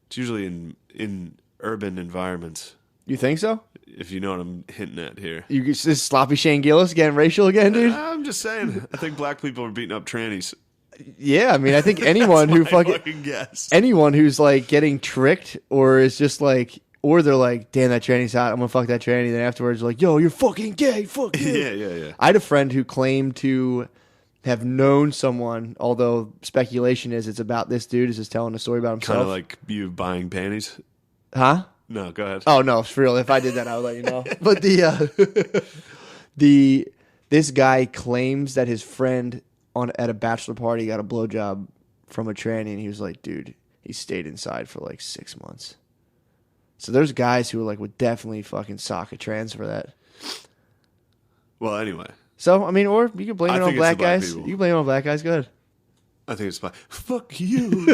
It's usually in urban environments. You think so? If you know what I'm hinting at here. Is Sloppy Shane Gillis getting racial again, dude? I'm just saying. I think black people are beating up trannies. Yeah, I mean, I think anyone who My fucking guess. anyone who's like getting tricked or is just like, or they're like, "Damn, that tranny's hot. I'm gonna fuck that tranny." Then afterwards, they're like, "Yo, you're fucking gay. Fuck you." Yeah. I had a friend who claimed to have known someone, although speculation is it's about this dude is just telling a story about himself. Kind of like you buying panties. Huh? No, go ahead. Oh no, for real. If I did that, I would let you know. But this guy claims that his friend at a bachelor party got a blowjob from a tranny, and he was like, "Dude, he stayed inside for like 6 months." So there's guys who like would definitely fucking sock a trans for that. Well, anyway. So I mean, or you can blame I it on think it's black the black guys. people. You can blame it on black guys. Go ahead. I think it's fine. Fuck you.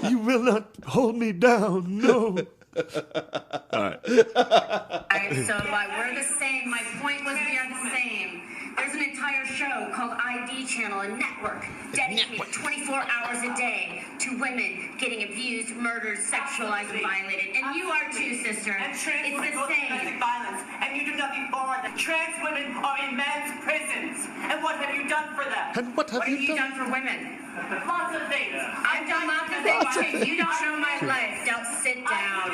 You will not hold me down. No. All right. So we're the same. My point was we are the same. There's an entire show called ID Channel, a network dedicated 24 hours a day to women getting abused, murdered, sexualized, and violated. And you are too, sister. And trans It's women the go through same. domestic violence, and you do nothing for them. Trans women are in men's prisons, and what have you done for them? And what have What have you you done? done for women? Lots of things. I've done lots of things too. You don't know my life. Don't sit down.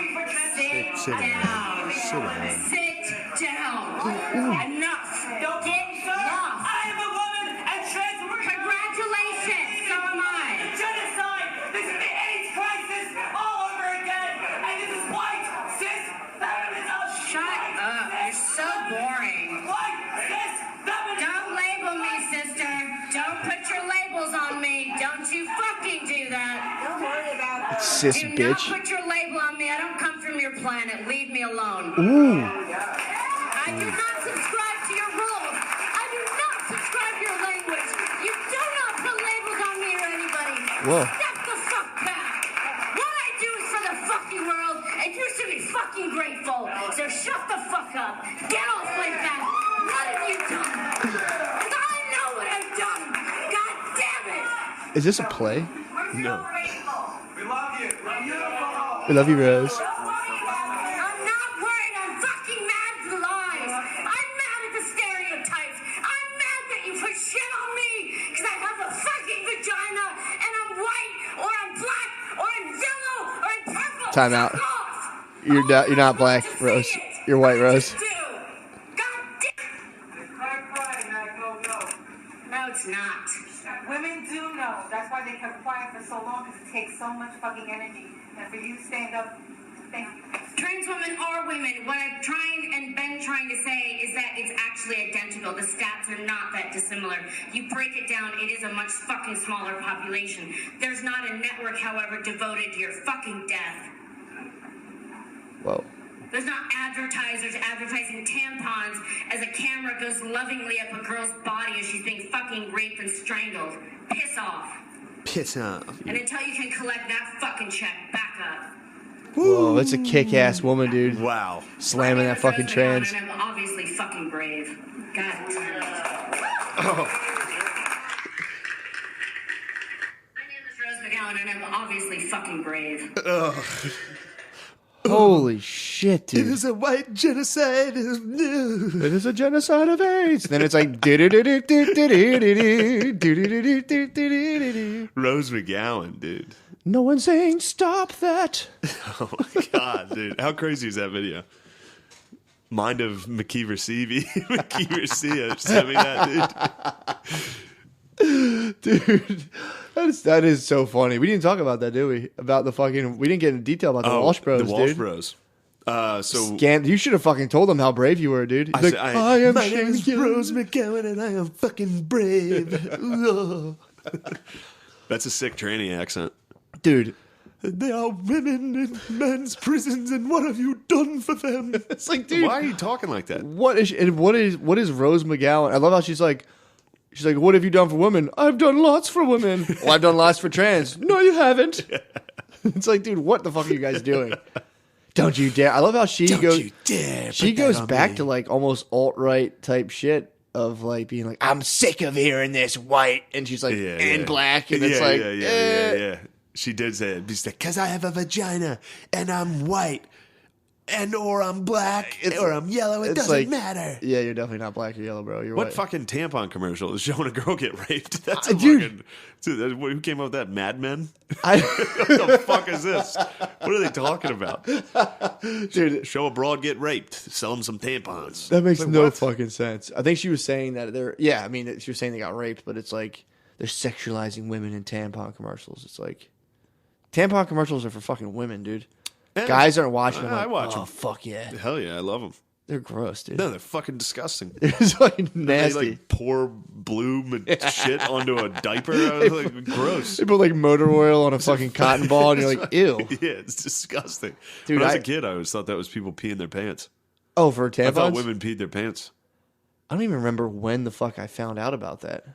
Sit down. Sit down. Enough. Don't Get lost. I am a woman and trans women. Congratulations. So am I. Genocide. This is the AIDS crisis all over again. And this is white, cis, feminism. Shut up. You're so boring. White, cis, feminism. Don't label me, sister. Don't put your labels on me. Don't you fucking do that. Don't worry about it. Cis Do bitch. not put your label on me. I don't come from your planet. Leave me alone. Ooh. I do not subscribe to your rules. I do not subscribe to your language. You do not put labels on me or anybody. Whoa. Step the fuck back. What I do is for the fucking world, and you should be fucking grateful. So shut the fuck up. Get off my back. What have you done? 'Cause I know what I've done. God damn it. Is this a play? No. We love you. Beautiful. We love you, Rose. I'm not worried. I'm fucking mad at the lies. I'm mad at the stereotypes. I'm mad that you put shit on me because I have a fucking vagina and I'm white or I'm black or I'm yellow or I'm purple. Time out. Fuck off. You're not black, I want to see Rose. it. You're white, I Rose. just do. God damn. Cry, now go, go. No, it's not. Women do know. That's why they kept quiet for so long, because it takes so much fucking energy. And for you to stand up, thank you. Trans women are women. What I've trying and been trying to say is that it's actually identical. The stats are not that dissimilar. You break it down, it is a much fucking smaller population. There's not a network, however, devoted to your fucking death. Whoa. There's not advertisers advertising tampons as a camera goes lovingly up a girl's body as she's being fucking raped and strangled. Piss off. Piss off. And until you can collect that fucking check, back up. Whoa, that's a kick-ass woman, dude. Wow. Slamming that fucking Rose trans. McGowan, and I'm obviously fucking brave. God damn it. Oh. My name is Rose McGowan, and I'm obviously fucking brave. Holy shit, It dude. is a white genocide. It is a genocide of AIDS. Then it's like Rose McGowan, dude. no one's saying stop that. Oh my god, dude. How crazy is that video? Mind of McKeever CV. McKeever C sent me that, dude. Dude, that is so funny. We didn't talk about that, did we? About the fucking. We didn't get into detail about the Walsh Bros, The Walsh dude. Bros. So You should have fucking told them how brave you were, dude. He's like, I am my name is Shane Rose McGowan and I am fucking brave. That's a sick tranny accent. Dude. They are women in men's prisons, and what have you done for them? It's like, dude, why are you talking like that? what is Rose McGowan? I love how she's like, what have you done for women? I've done lots for women. Well, I've done lots for trans. No, you haven't. It's like, dude, what the fuck are you guys doing? Don't you dare! I love how she goes. You dare She put that goes on back me. to like almost alt-right type shit of like being like, I'm sick of hearing this white, and she's like, and black, and it's like, yeah. She did say it. She's like, because I have a vagina and I'm white, and or I'm black or I'm yellow. It it's doesn't like, matter. Yeah, you're definitely not black or yellow, bro. You're What white. fucking tampon commercial is showing a girl get raped? That's a Dude. fucking. Who came up with that? Mad Men? I, What the fuck is this? What are they talking about? dude, Show a broad get raped. Sell them some tampons. that makes Like, no what? fucking sense. I think she was saying that they're. Yeah, I mean, she was saying they got raped, but it's like they're sexualizing women in tampon commercials. It's like tampon commercials are for fucking women, dude. Yeah. Guys aren't watching them. I Like, watch oh, them. Fuck yeah, Hell yeah, I love them. they're gross, dude. No, they're fucking disgusting. It's fucking They nasty. like pour blue shit onto a diaper. I was like, gross. They put like motor oil on a fucking cotton ball, and you're like, ew. Yeah, it's disgusting. Dude, when I was I- a kid, I always thought that was people peeing their pants. Oh, for tampons? I thought women peed their pants. I don't even remember when the fuck I found out about that.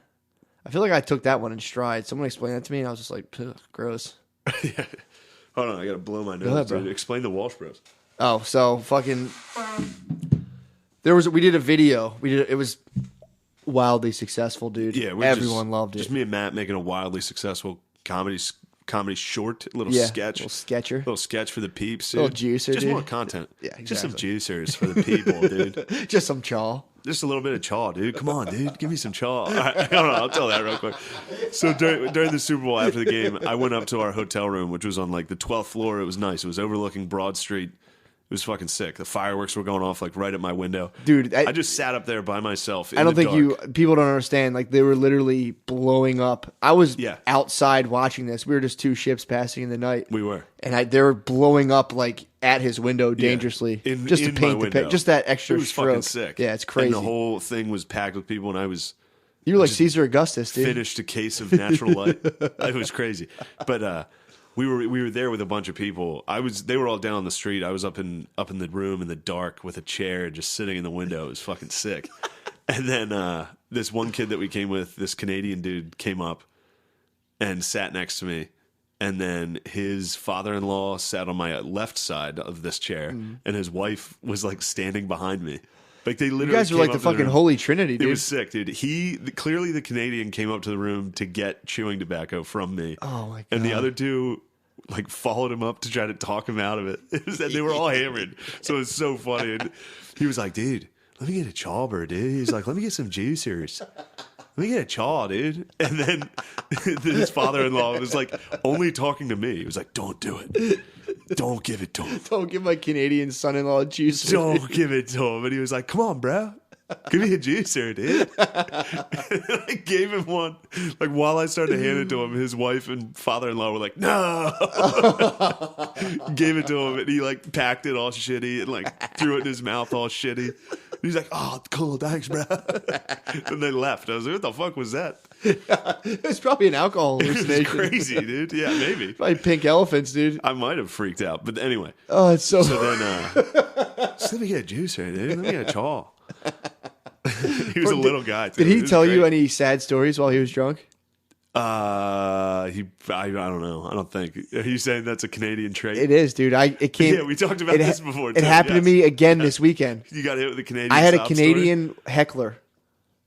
I feel like I took that one in stride. Someone explained that to me, and I was just like, "Ugh, gross." Yeah. Hold on, I gotta blow my nose. ahead, bro. Dude. Explain the Walsh Bros. Oh, so fucking. We did a video. It was wildly successful, dude. Yeah, everyone loved it. Just me and Matt making a wildly successful comedy short, little yeah, sketch. little sketcher. Little sketch for the peeps. Little dude. juicer, Just dude. more content. Yeah, Just some exactly. juicers for the people, dude. Just some chaw. just a little bit of chaw, dude. Come on, dude. Give me some chaw. All right, I don't know. I'll tell that real quick. So during the Super Bowl after the game, I went up to our hotel room, which was on like the 12th floor. It was nice. It was overlooking Broad Street. It was fucking sick. The fireworks were going off like right at my window. Dude, I just sat up there by myself. I don't think people don't understand. Like, they were literally blowing up. I was outside watching this. We were just two ships passing in the night. We were. And they were blowing up like at his window dangerously. Just to paint the picture. Just that extra It was stroke. fucking sick. Yeah, it's crazy. And the whole thing was packed with people, and I was... You were like Caesar Augustus, dude. Finished a case of natural light. It was crazy. But we were there with a bunch of people. They were all down on the street. I was up in the room in the dark with a chair, just sitting in the window. It was fucking sick. And then this one kid that we came with, this Canadian dude, came up and sat next to me. And then his father-in-law sat on my left side of this chair, and his wife was like standing behind me. Like, they literally, you guys were like the fucking Holy Trinity, dude. It was sick, dude. Clearly the Canadian came up to the room to get chewing tobacco from me. Oh my god! And the other two like followed him up to try to talk him out of it. And they were all hammered, so it was so funny. And he was like, "Dude, let me get a chawber, dude." He's like, "Let me get some juicers. Let me get a chaw, dude." And then his father-in-law was like only talking to me. He was like, "Don't do it. Don't give it to him. Don't give my Canadian son-in-law a juice. Don't give it to him." And he was like, "Come on, bro. Give me a juicer, dude." And I gave him one. Like, while I started to hand it to him, his wife and father-in-law were like, "No." Gave it to him, and he like packed it all shitty and like threw it in his mouth all shitty. He's like, "Oh, cool, thanks, bro." And they left. I was like, "What the fuck was that?" It was probably an alcohol hallucination. It was crazy, dude. Yeah, maybe. Probably pink elephants, dude. I might have freaked out, but anyway. Oh, it's so. So then, just let me get a juicer, dude. Let me get a chaw. He was a little guy, too. Did he tell you any sad stories while he was drunk? I don't know. I don't think. Are you saying that's a Canadian trait? It is, dude. It came. Yeah, we talked about this before. It happened to me again this weekend. You got hit with a Canadian. I had a Canadian heckler.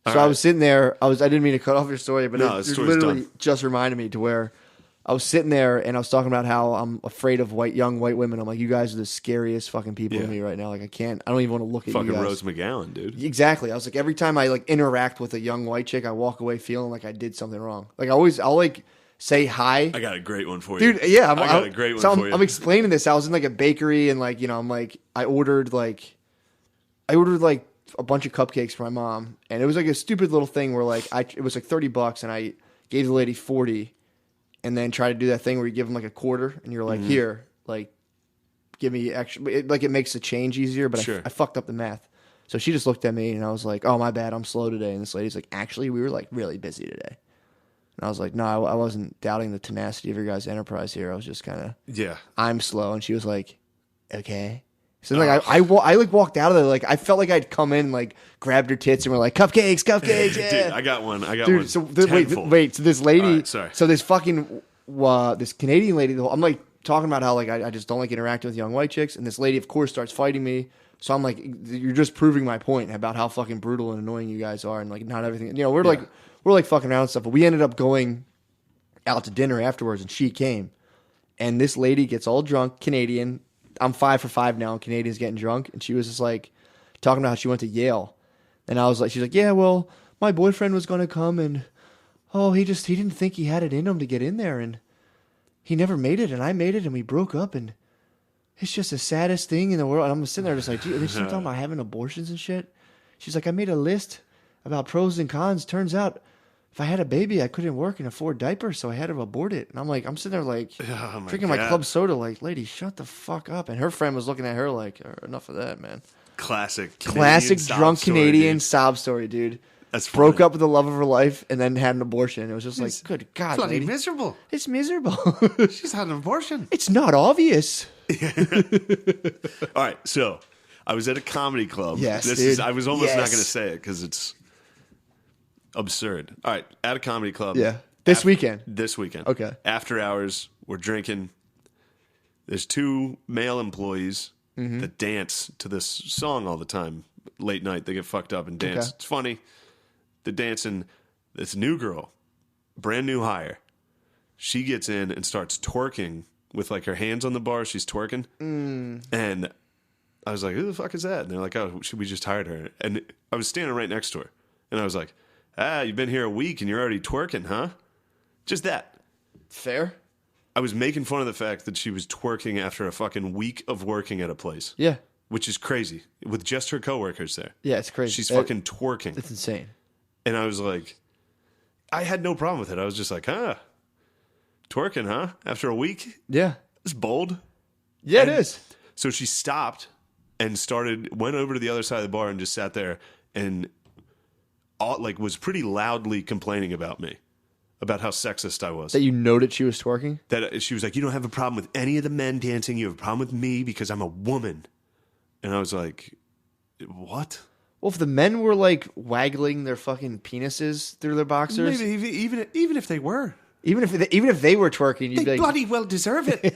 So I was sitting there. I didn't mean to cut off your story, but it literally just reminded me to where I was sitting there and I was talking about how I'm afraid of young white women. I'm like, you guys are the scariest fucking people to me right now. Like, I don't even want to look at you guys. Fucking Rose McGowan, dude. Exactly. I was like, every time I like interact with a young white chick, I walk away feeling like I did something wrong. Like, I'll like say hi. I got a great one for you, dude. Yeah, I got a great one for you. I'm explaining this. I was in like a bakery and like, I'm like, I ordered like a bunch of cupcakes for my mom, and it was like a stupid little thing where like it was like $30, and I gave the lady 40, and then try to do that thing where you give them like a quarter, and you're like, here, like, give me extra. It makes the change easier, but I fucked up the math. So she just looked at me, and I was like, oh, my bad, I'm slow today. And this lady's like, actually, we were like really busy today. And I was like, no, I wasn't doubting the tenacity of your guys' enterprise here. I was just kind of, I'm slow. And she was like, okay. So like I like walked out of there, like I felt like I'd come in, like grabbed her tits and we're like, cupcakes, yeah. Dude, I got one. Dude, so wait. So this lady, sorry. So this fucking this Canadian lady, I'm like talking about how like I just don't like interacting with young white chicks, and this lady of course starts fighting me. So I'm like, you're just proving my point about how fucking brutal and annoying you guys are, and like not everything. We're like fucking around and stuff, but we ended up going out to dinner afterwards, and she came, and this lady gets all drunk, Canadian. I'm 5 for 5 now, and Canadian's getting drunk, and she was just like talking about how she went to Yale, and I was like, she's like, yeah, well, my boyfriend was gonna come, and he didn't think he had it in him to get in there, and he never made it, and I made it, and we broke up, and it's just the saddest thing in the world. And I'm sitting there just like, dude, she's talking about having abortions and shit. She's like, I made a list about pros and cons. Turns out, if I had a baby, I couldn't work and afford diapers, so I had to abort it. And I'm like, I'm sitting there like, drinking my club soda, like, lady, shut the fuck up. And her friend was looking at her like, enough of that, man. Classic drunk Canadian sob story, dude. That's funny. Broke up with the love of her life and then had an abortion. It was just like, good God, bloody lady. miserable. It's miserable. She's had an abortion. It's not obvious. All right, so I was at a comedy club. Yes, I was almost not going to say it because it's absurd. All right, at a comedy club. Yeah. This weekend. Okay. After hours, we're drinking. There's 2 male employees that dance to this song all the time. Late night, they get fucked up and dance. Okay. It's funny. They're dancing. This new girl, brand new hire, she gets in and starts twerking with like her hands on the bar. She's twerking. And I was like, who the fuck is that? And they're like, oh, we just hired her. And I was standing right next to her. And I was like, you've been here a week and you're already twerking, huh? Just that. Fair. I was making fun of the fact that she was twerking after a fucking week of working at a place. Yeah. Which is crazy. With just her coworkers there. Yeah, it's crazy. She's fucking twerking. It's insane. And I was like, I had no problem with it. I was just like, twerking, huh? After a week? Yeah. It's bold. Yeah, And it is. So she stopped and went over to the other side of the bar and just sat there and was pretty loudly complaining about me, about how sexist I was. That you noted she was twerking? That she was like, you don't have a problem with any of the men dancing. You have a problem with me because I'm a woman. And I was like, what? Well, if the men were like waggling their fucking penises through their boxers, Maybe even if they were. even if they were twerking, you'd be like, bloody well deserve it.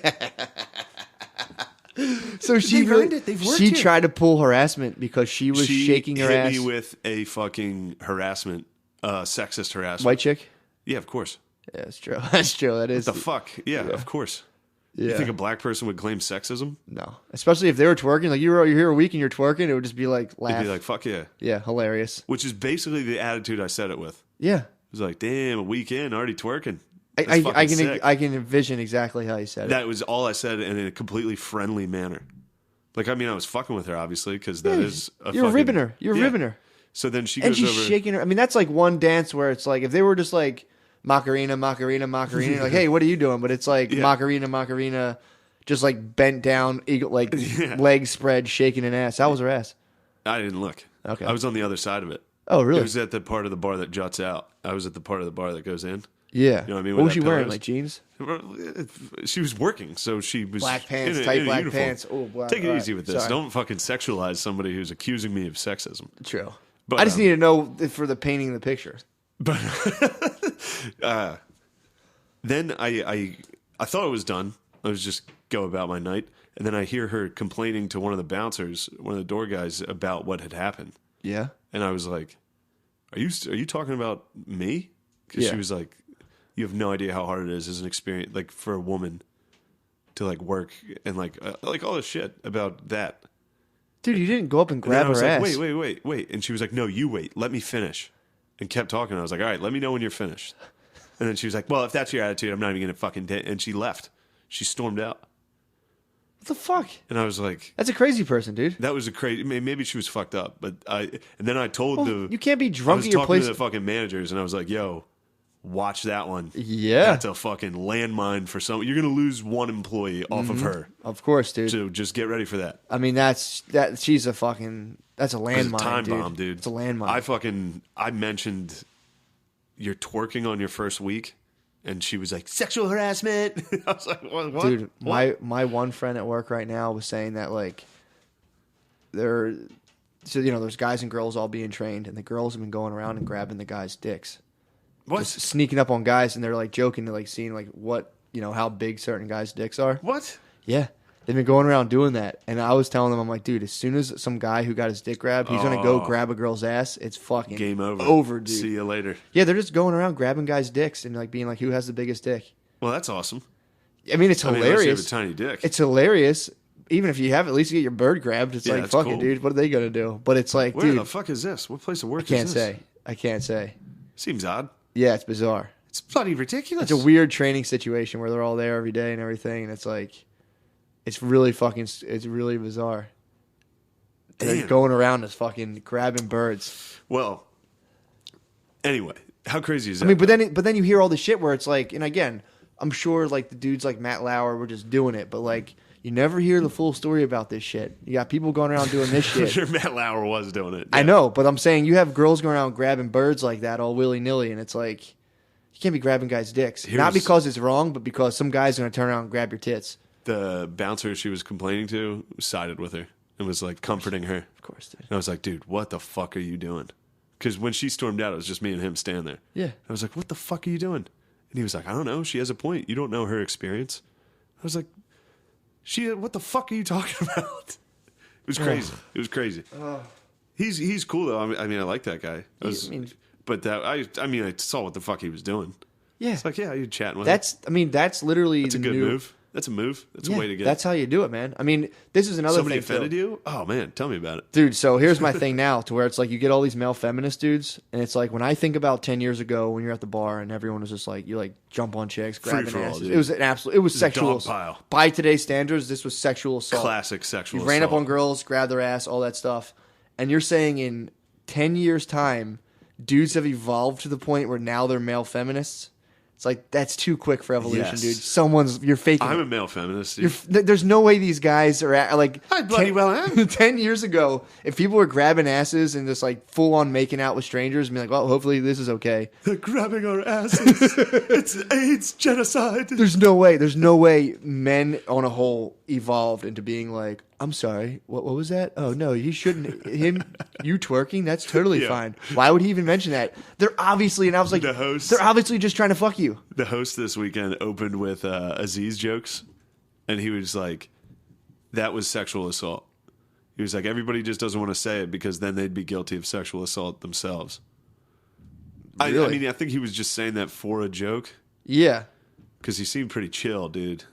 so she They've earned it. They've worked here. tried to pull harassment because she was shaking her hit ass. me with a fucking harassment, sexist harassment. White chick? Yeah, of course. Yeah, that's true. That's true. That is The fuck? Yeah, of course. Yeah. You think a black person would claim sexism? No, especially if they were twerking. Like you're here a week and you're twerking, it would just be like laugh. They'd be like, fuck yeah. Yeah, hilarious. Which is basically the attitude I said it with. Yeah, It was like, damn, a week in, already twerking. I can envision exactly how you said it. That was all I said in a completely friendly manner. Like, I mean, I was fucking with her, obviously, because that is a You're fucking... ribbing her. You're yeah. ribbing her. So then she And goes she's over... shaking her. I mean, that's like one dance where it's like, if they were just like, Macarena, Macarena, Macarena, like, hey, what are you doing? But it's like, Macarena, Macarena, just like bent down, eagle, like legs spread, shaking an ass. How was her ass? I didn't look. Okay. I was on the other side of it. Oh, really? It was at the part of the bar that juts out. I was at the part of the bar that goes in. Yeah. You know what I mean? What Where was she that wearing? pillar is. Like jeans? She was working, so she was Black pants, in a tight black uniform. pants. Oh, black. Take it all easy right. with this. Sorry. Don't fucking sexualize somebody who's accusing me of sexism. True. But, I just need to know for the painting the picture. But then I thought it was done. I was just go about my night, and then I hear her complaining to one of the bouncers, one of the door guys, about what had happened. Yeah. And I was like, "Are you talking about me?" Because Yeah. she was like, "You have no idea how hard it is as an experience, like for a woman, to like work and like all this shit about that." Dude, you didn't go up and And then grab I was her like, ass. wait. And she was like, no, you wait. Let me finish. And kept talking. I was like, all right, let me know when you're finished. And then she was like, well, if that's your attitude, I'm not even going to fucking... And she left. She stormed out. What the fuck? And I was like... That's a crazy person, dude. That was a crazy... Maybe she was fucked up. But And then I told You can't be drunk I was at your talking place. to the fucking managers, and I was like, yo... Watch that one. Yeah. That's a fucking landmine for some... You're going to lose one employee off of her. Of course, dude. So just get ready for that. I mean, she's a fucking... That's a It's landmine, a time dude. bomb, dude. It's a landmine. I mentioned you're twerking on your first week, and she was like, sexual harassment. I was like, what? Dude, What? my one friend at work right now was saying that, like, there's guys and girls all being trained, and the girls have been going around and grabbing the guys' dicks. What? Just sneaking up on guys, and they're, like, joking to, like, seeing, like, what, how big certain guys' dicks are. What? Yeah. They've been going around doing that. And I was telling them, I'm like, dude, as soon as some guy who got his dick grabbed, he's going to go grab a girl's ass, it's fucking Game over. Over, dude. See you later. Yeah, they're just going around grabbing guys' dicks and, like, being like, who has the biggest dick? Well, that's awesome. I mean, it's Unless you have hilarious. a tiny dick. It's hilarious. Even if you have, at least you get your bird grabbed. It's Yeah, like, that's fuck cool. it, dude. What are they going to do? But it's like, Where dude, the fuck is this? What place of work can't is this? say. I can't say. Seems odd. Yeah, it's bizarre. It's bloody ridiculous. It's a weird training situation where they're all there every day and everything. And it's like, it's really bizarre. They're Damn. going around as fucking grabbing birds. Well, anyway, how crazy is that? I mean, but then you hear all the shit where it's like, and again, I'm sure like the dudes like Matt Lauer were just doing it, but like you never hear the full story about this shit. You got people going around doing this I'm shit. sure Matt Lauer was doing it. I Yeah. know, but I'm saying you have girls going around grabbing birds like that all willy nilly, and it's like you can't be grabbing guys' dicks. Not because it's wrong, but because some guy's going to turn around and grab your tits. The bouncer she was complaining to sided with her and was like comforting her. Of course, dude. And I was like, dude, what the fuck are you doing? Because when she stormed out, it was just me and him standing there. Yeah. I was like, what the fuck are you doing? And he was like, I don't know. She has a point. You don't know her experience. I was like, what the fuck are you talking about? It was crazy. It was crazy. He's cool though. I mean, I like that guy. I saw what the fuck he was doing. Yeah. It's like, yeah, you're chatting with him. That's literally That's a the good new move. That's a move. That's a way to get. That's how you do it, man. I mean, this is another Somebody thing. offended you? Oh man, tell me about it, dude. So here's my thing now, to where it's like you get all these male feminist dudes, and it's like when I think about 10 years ago when you're at the bar and everyone was just like you like jump on chicks, grabbing asses. Dude. It was an absolute. It was sexual. Dog pile. By today's standards, this was sexual assault. Classic sexual. You ran up assault. on girls, grabbed their ass, all that stuff, and you're saying in 10 years' time, dudes have evolved to the point where now they're male feminists. It's like, that's too quick for evolution, Yes. dude. You're faking I'm it. a male feminist. Dude. There's no way these guys are like. I bloody well am. 10 years ago, if people were grabbing asses and just like full on making out with strangers and be like, well, hopefully this is okay. They're grabbing our asses. It's AIDS genocide. There's no way men on a whole evolved into being like, I'm sorry, what was that? Oh no, you shouldn't. You twerking? That's totally Yeah. fine. Why would he even mention that? They're obviously, and I was like, The host- they're obviously just trying to fuck you. The host this weekend opened with Aziz jokes, and he was like, that was sexual assault. He was like, everybody just doesn't want to say it because then they'd be guilty of sexual assault themselves. I Really? mean, I think he was just saying that for a joke Yeah. because he seemed pretty chill, dude.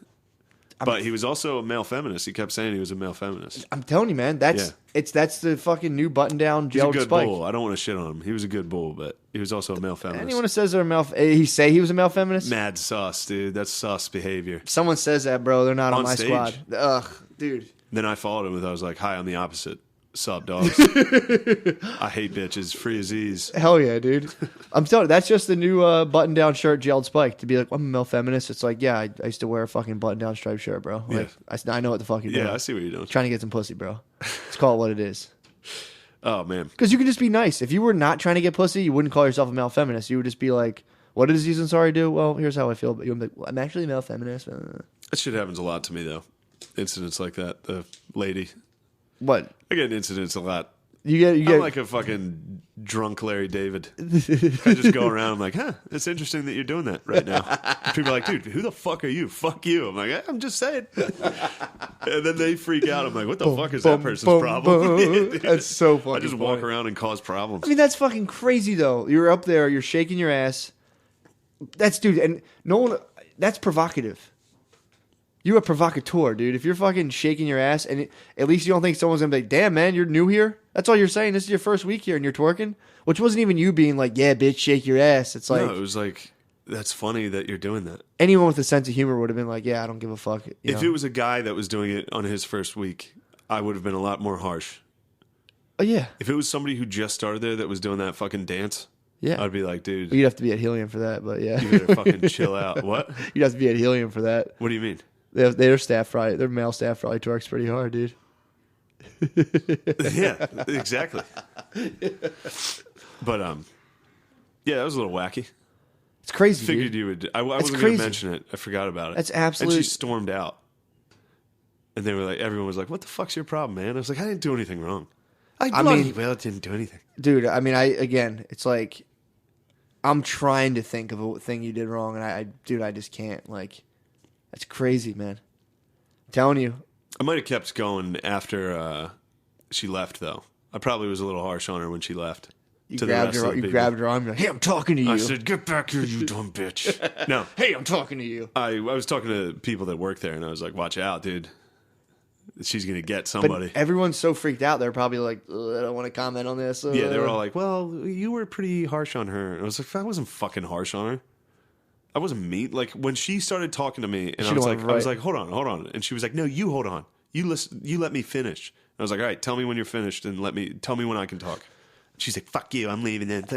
But he was also a male feminist. He kept saying he was a male feminist. I'm telling you, man, that's the fucking new button down He's a gelled good spike. bull. I don't want to shit on him. He was a good bull, but he was also a male feminist. Anyone who says they're a male, he say he was a male feminist. Mad sus, dude. That's sus behavior. Someone says that, bro. They're not on On my stage. squad. Ugh, dude. Then I followed him with, I was like, hi, I'm the opposite. Sup, dogs. I hate bitches. Free Aziz. Hell yeah, dude. I'm telling you, that's just the new button down shirt gelled spike. To be like, I'm a male feminist. It's like, yeah, I used to wear a fucking button down striped shirt, bro. Like, I know what the fuck you're doing. Yeah, I see what you're doing. Trying to get some pussy, bro. Let's call it what it is. Oh, man. Because you can just be nice. If you were not trying to get pussy, you wouldn't call yourself a male feminist. You would just be like, what did Aziz Ansari do? Well, here's how I feel. But you'd be like, well, I'm actually a male feminist. That shit happens a lot to me, though. Incidents like that. The lady. What? I get incidents a lot. You get I'm like a fucking drunk Larry David. I just go around. I'm like, huh, it's interesting that you're doing that right now. People are like, dude, who the fuck are you? Fuck you. I'm like, I'm just saying. And then they freak out. I'm like, what the fuck is that person's problem? Yeah, dude. That's so fucking I just walk around and cause problems. I mean, that's fucking crazy, though. You're up there, you're shaking your ass. That's, dude, and no one, that's provocative. You're a provocateur, dude. If you're fucking shaking your ass, and at least you don't think someone's gonna be like, damn, man, you're new here? That's all you're saying? This is your first week here and you're twerking? Which wasn't even you being like, yeah, bitch, shake your ass. It's like, No, it was like, that's funny that you're doing that. anyone with a sense of humor would have been like, yeah, I don't give a fuck. If it was a guy that was doing it on his first week, I would have been a lot more harsh. Oh, yeah. If it was somebody who just started there that was doing that fucking dance, Yeah. I'd be like, dude, You'd have to be at Helium for that, but yeah. you better fucking chill out. What? You'd have to be at Helium for that. What do you mean? Their staff probably, their male staff probably twerks pretty hard, dude. Yeah, exactly. But yeah, that was a little wacky. It's crazy, Figured dude. you would. I wasn't going crazy. to mention it. I forgot about it. That's And absolute. she stormed out, and they were like, everyone was like, "What the fuck's your problem, man?" I was like, "I didn't do anything wrong. I mean- didn't do anything." Dude, I mean, it's like, I'm trying to think of a thing you did wrong, and I just can't. Like, that's crazy, man. I'm telling you. I might have kept going after she left, though. I probably was a little harsh on her when she left. You to the grabbed rest of her. the You people. grabbed her arm. You're like, hey, I'm talking to you. I said, "Get back here, you dumb bitch." No, hey, I'm talking to you. I was talking to people that work there, and I was like, "Watch out, dude. She's gonna get But somebody." everyone's so freaked out. They're probably like, I don't want to comment on this. Yeah, they were all like, "Well, you were pretty harsh on her." And I was like, "I wasn't fucking harsh on her. I wasn't mean." Like when she started talking to me, and She I was don't like, wanna write. "Hold on," and she was like, "No, you hold on. You listen. You let me finish." And I was like, "All right, tell me when you're finished, and tell me when I can talk." She's like, "Fuck you, I'm leaving." It's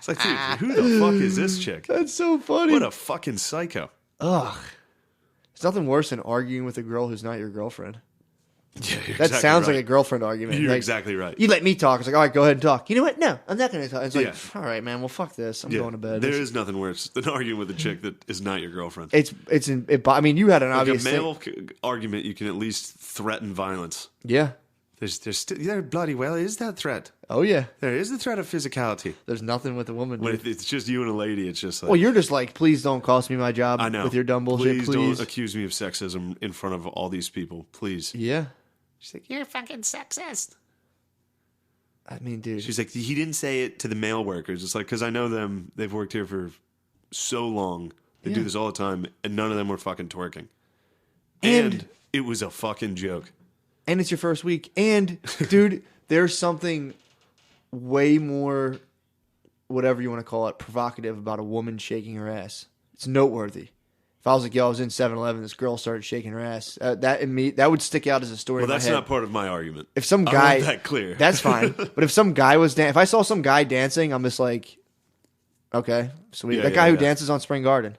like, dude, who the fuck is this chick? That's so funny. What a fucking psycho. Ugh. There's nothing worse than arguing with a girl who's not your girlfriend. Yeah, you're That exactly sounds right. like a girlfriend argument. You're Like, exactly right. You let me talk. It's like, all right, go ahead and talk. You know what? No, I'm not going to talk. It's like, Yeah. all right, man. Well, fuck this. I'm Yeah, going to bed. There is nothing worse than arguing with a chick that is not your girlfriend. I mean, you had an Like obvious a thing. male argument, you can at least threaten violence. Yeah. There bloody well is that threat. Oh yeah. There is the threat of physicality. There's nothing with a woman. When Dude. it's just you and a lady, it's just like, Well, you're just like, please don't cost me my job. I know. With your dumb bullshit. Please don't accuse me of sexism in front of all these people. Please. Yeah. She's like, you're fucking sexist. I mean, dude. She's like, he didn't say it to the male workers. It's like, because I know them. They've worked here for so long. They do Yeah. this all the time, and none of them were fucking twerking. And it was a fucking joke. And it's your first week. And, dude, there's something way more, whatever you want to call it, provocative about a woman shaking her ass. It's noteworthy. If I was like, yo, I was in 7-Eleven, this girl started shaking her ass. That would stick out as a story. Well, in my that's head. not part of my argument. If some guy, I want that clear. That's fine. But if some guy was if I saw some guy dancing, I'm just like, okay, sweet. Yeah, That guy who yeah. dances on Spring Garden.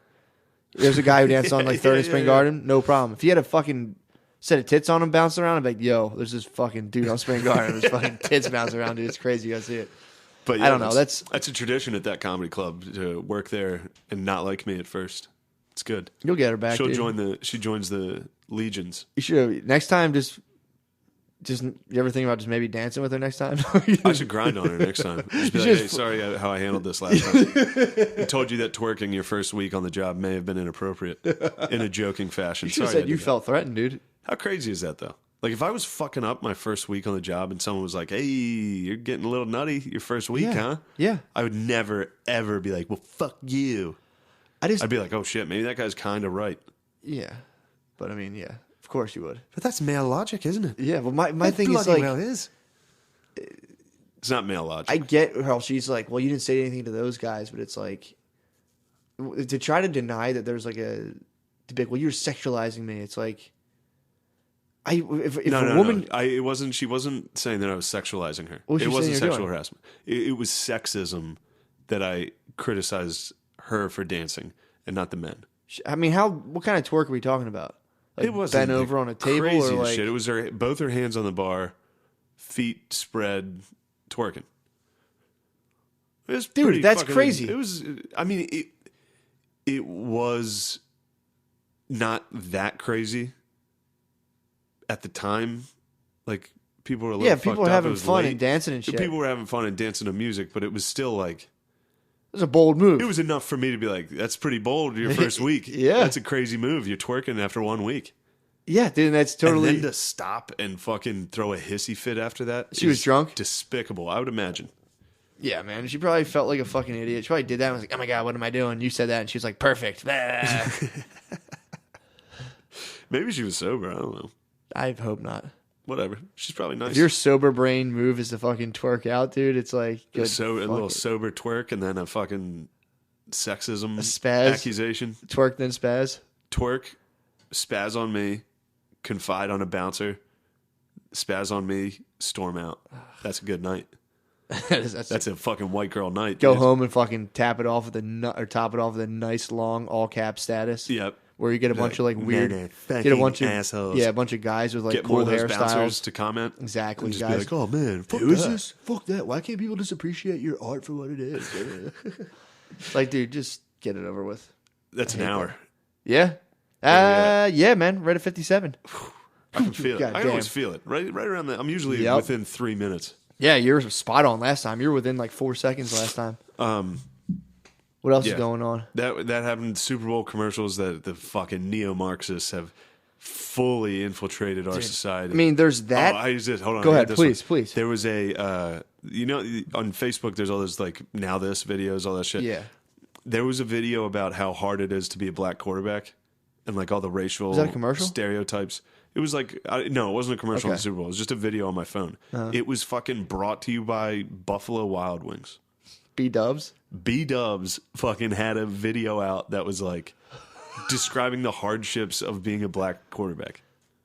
There's a guy who dances on like 3rd Spring Garden. No problem. If he had a fucking set of tits on him bouncing around, I'd be like, yo, there's this fucking dude on Spring Garden. There's fucking tits bouncing around, dude. It's crazy. You gotta see it. But yeah, I don't know. That's a tradition at that comedy club to work there and not like me at first. It's good. You'll get her back. She Dude. joins the legions. You should next time. Just you ever think about just maybe dancing with her next time? I should grind on her next time. Just be like, hey, sorry how I handled this last time. I told you that twerking your first week on the job may have been inappropriate in a joking fashion. You should have Sorry, said you felt threatened, dude. How crazy is that though? Like if I was fucking up my first week on the job and someone was like, "Hey, you're getting a little nutty your first week, huh?" Yeah. I would never ever be like, "Well, fuck you." I'd be like, "Oh shit, maybe that guy's kind of right." Yeah, but I mean, yeah, of course you would. But that's male logic, isn't it? Yeah, well, my thing is like, it's not male logic. I get how she's like, well, you didn't say anything to those guys, but it's like to try to deny that there's like to be like, well, you're sexualizing me. It's like, if a woman, it wasn't. She wasn't saying that I was sexualizing her. What was It she wasn't saying you're sexual doing? harassment. It was sexism that I criticized her for dancing and not the men. I mean, what kind of twerk are we talking about? Like It wasn't bent the over on a table craziest or like shit. It was both her hands on the bar, feet spread, twerking. It was Dude, pretty that's fucking- crazy. It was. I mean, it was not that crazy at the time. Like people were a little yeah, people fucked were up. It having was fun late. and dancing and shit. People were having fun and dancing to music, but it was still like it was a bold move. it was enough for me to be like, "That's pretty bold. Your first week, Yeah. that's a crazy move. You're twerking after 1 week." Yeah, dude, that's totally. And then to stop and fucking throw a hissy fit after that. She was is drunk? Despicable, I would imagine. Yeah, man. She probably felt like a fucking idiot. She probably did that and was like, oh my God, what am I doing? You said that. And she was like, perfect. Maybe she was sober. I don't know. I hope not. Whatever. She's probably nice. If your sober brain move is to fucking twerk out, dude, it's like good. a little fuck it. sober twerk and then a fucking sexism spaz? accusation. Twerk then spaz. Twerk, spaz on me, confide on a bouncer, spaz on me, storm out. That's a good night. That's a fucking white girl night. Go dude. home and fucking top it off with a nice long all cap status. Yep. Where you get a bunch of like weird, fucking get a bunch of assholes. a bunch of guys with like Get cool more of those bouncers hairstyles. to comment. Exactly, And just guys. be like, oh man, fuck Who is that. this? Fuck that. Why can't people just appreciate your art for what it is? Like, dude, just get it over with. That's an hour. Yeah. Yeah, man. Right at 57. I can feel it. I Goddamn. can always feel it. Right around that. I'm usually Yep. within 3 minutes. Yeah, you were spot on last time. You were within like 4 seconds last time. What else is Yeah. going on? That happened. Super Bowl commercials that the fucking neo-Marxists have fully infiltrated our society. I mean, there's that. Hold on. Go I ahead, got this please, one. please. There was a, on Facebook, there's all those like now this videos, all that shit. Yeah. There was a video about how hard it is to be a black quarterback and like all the racial Was that a commercial? stereotypes. It was like, no, it wasn't a commercial on Okay. the Super Bowl. It was just a video on my phone. It was fucking brought to you by Buffalo Wild Wings. B-dubs. B-Dubs fucking had a video out that was like describing the hardships of being a black quarterback.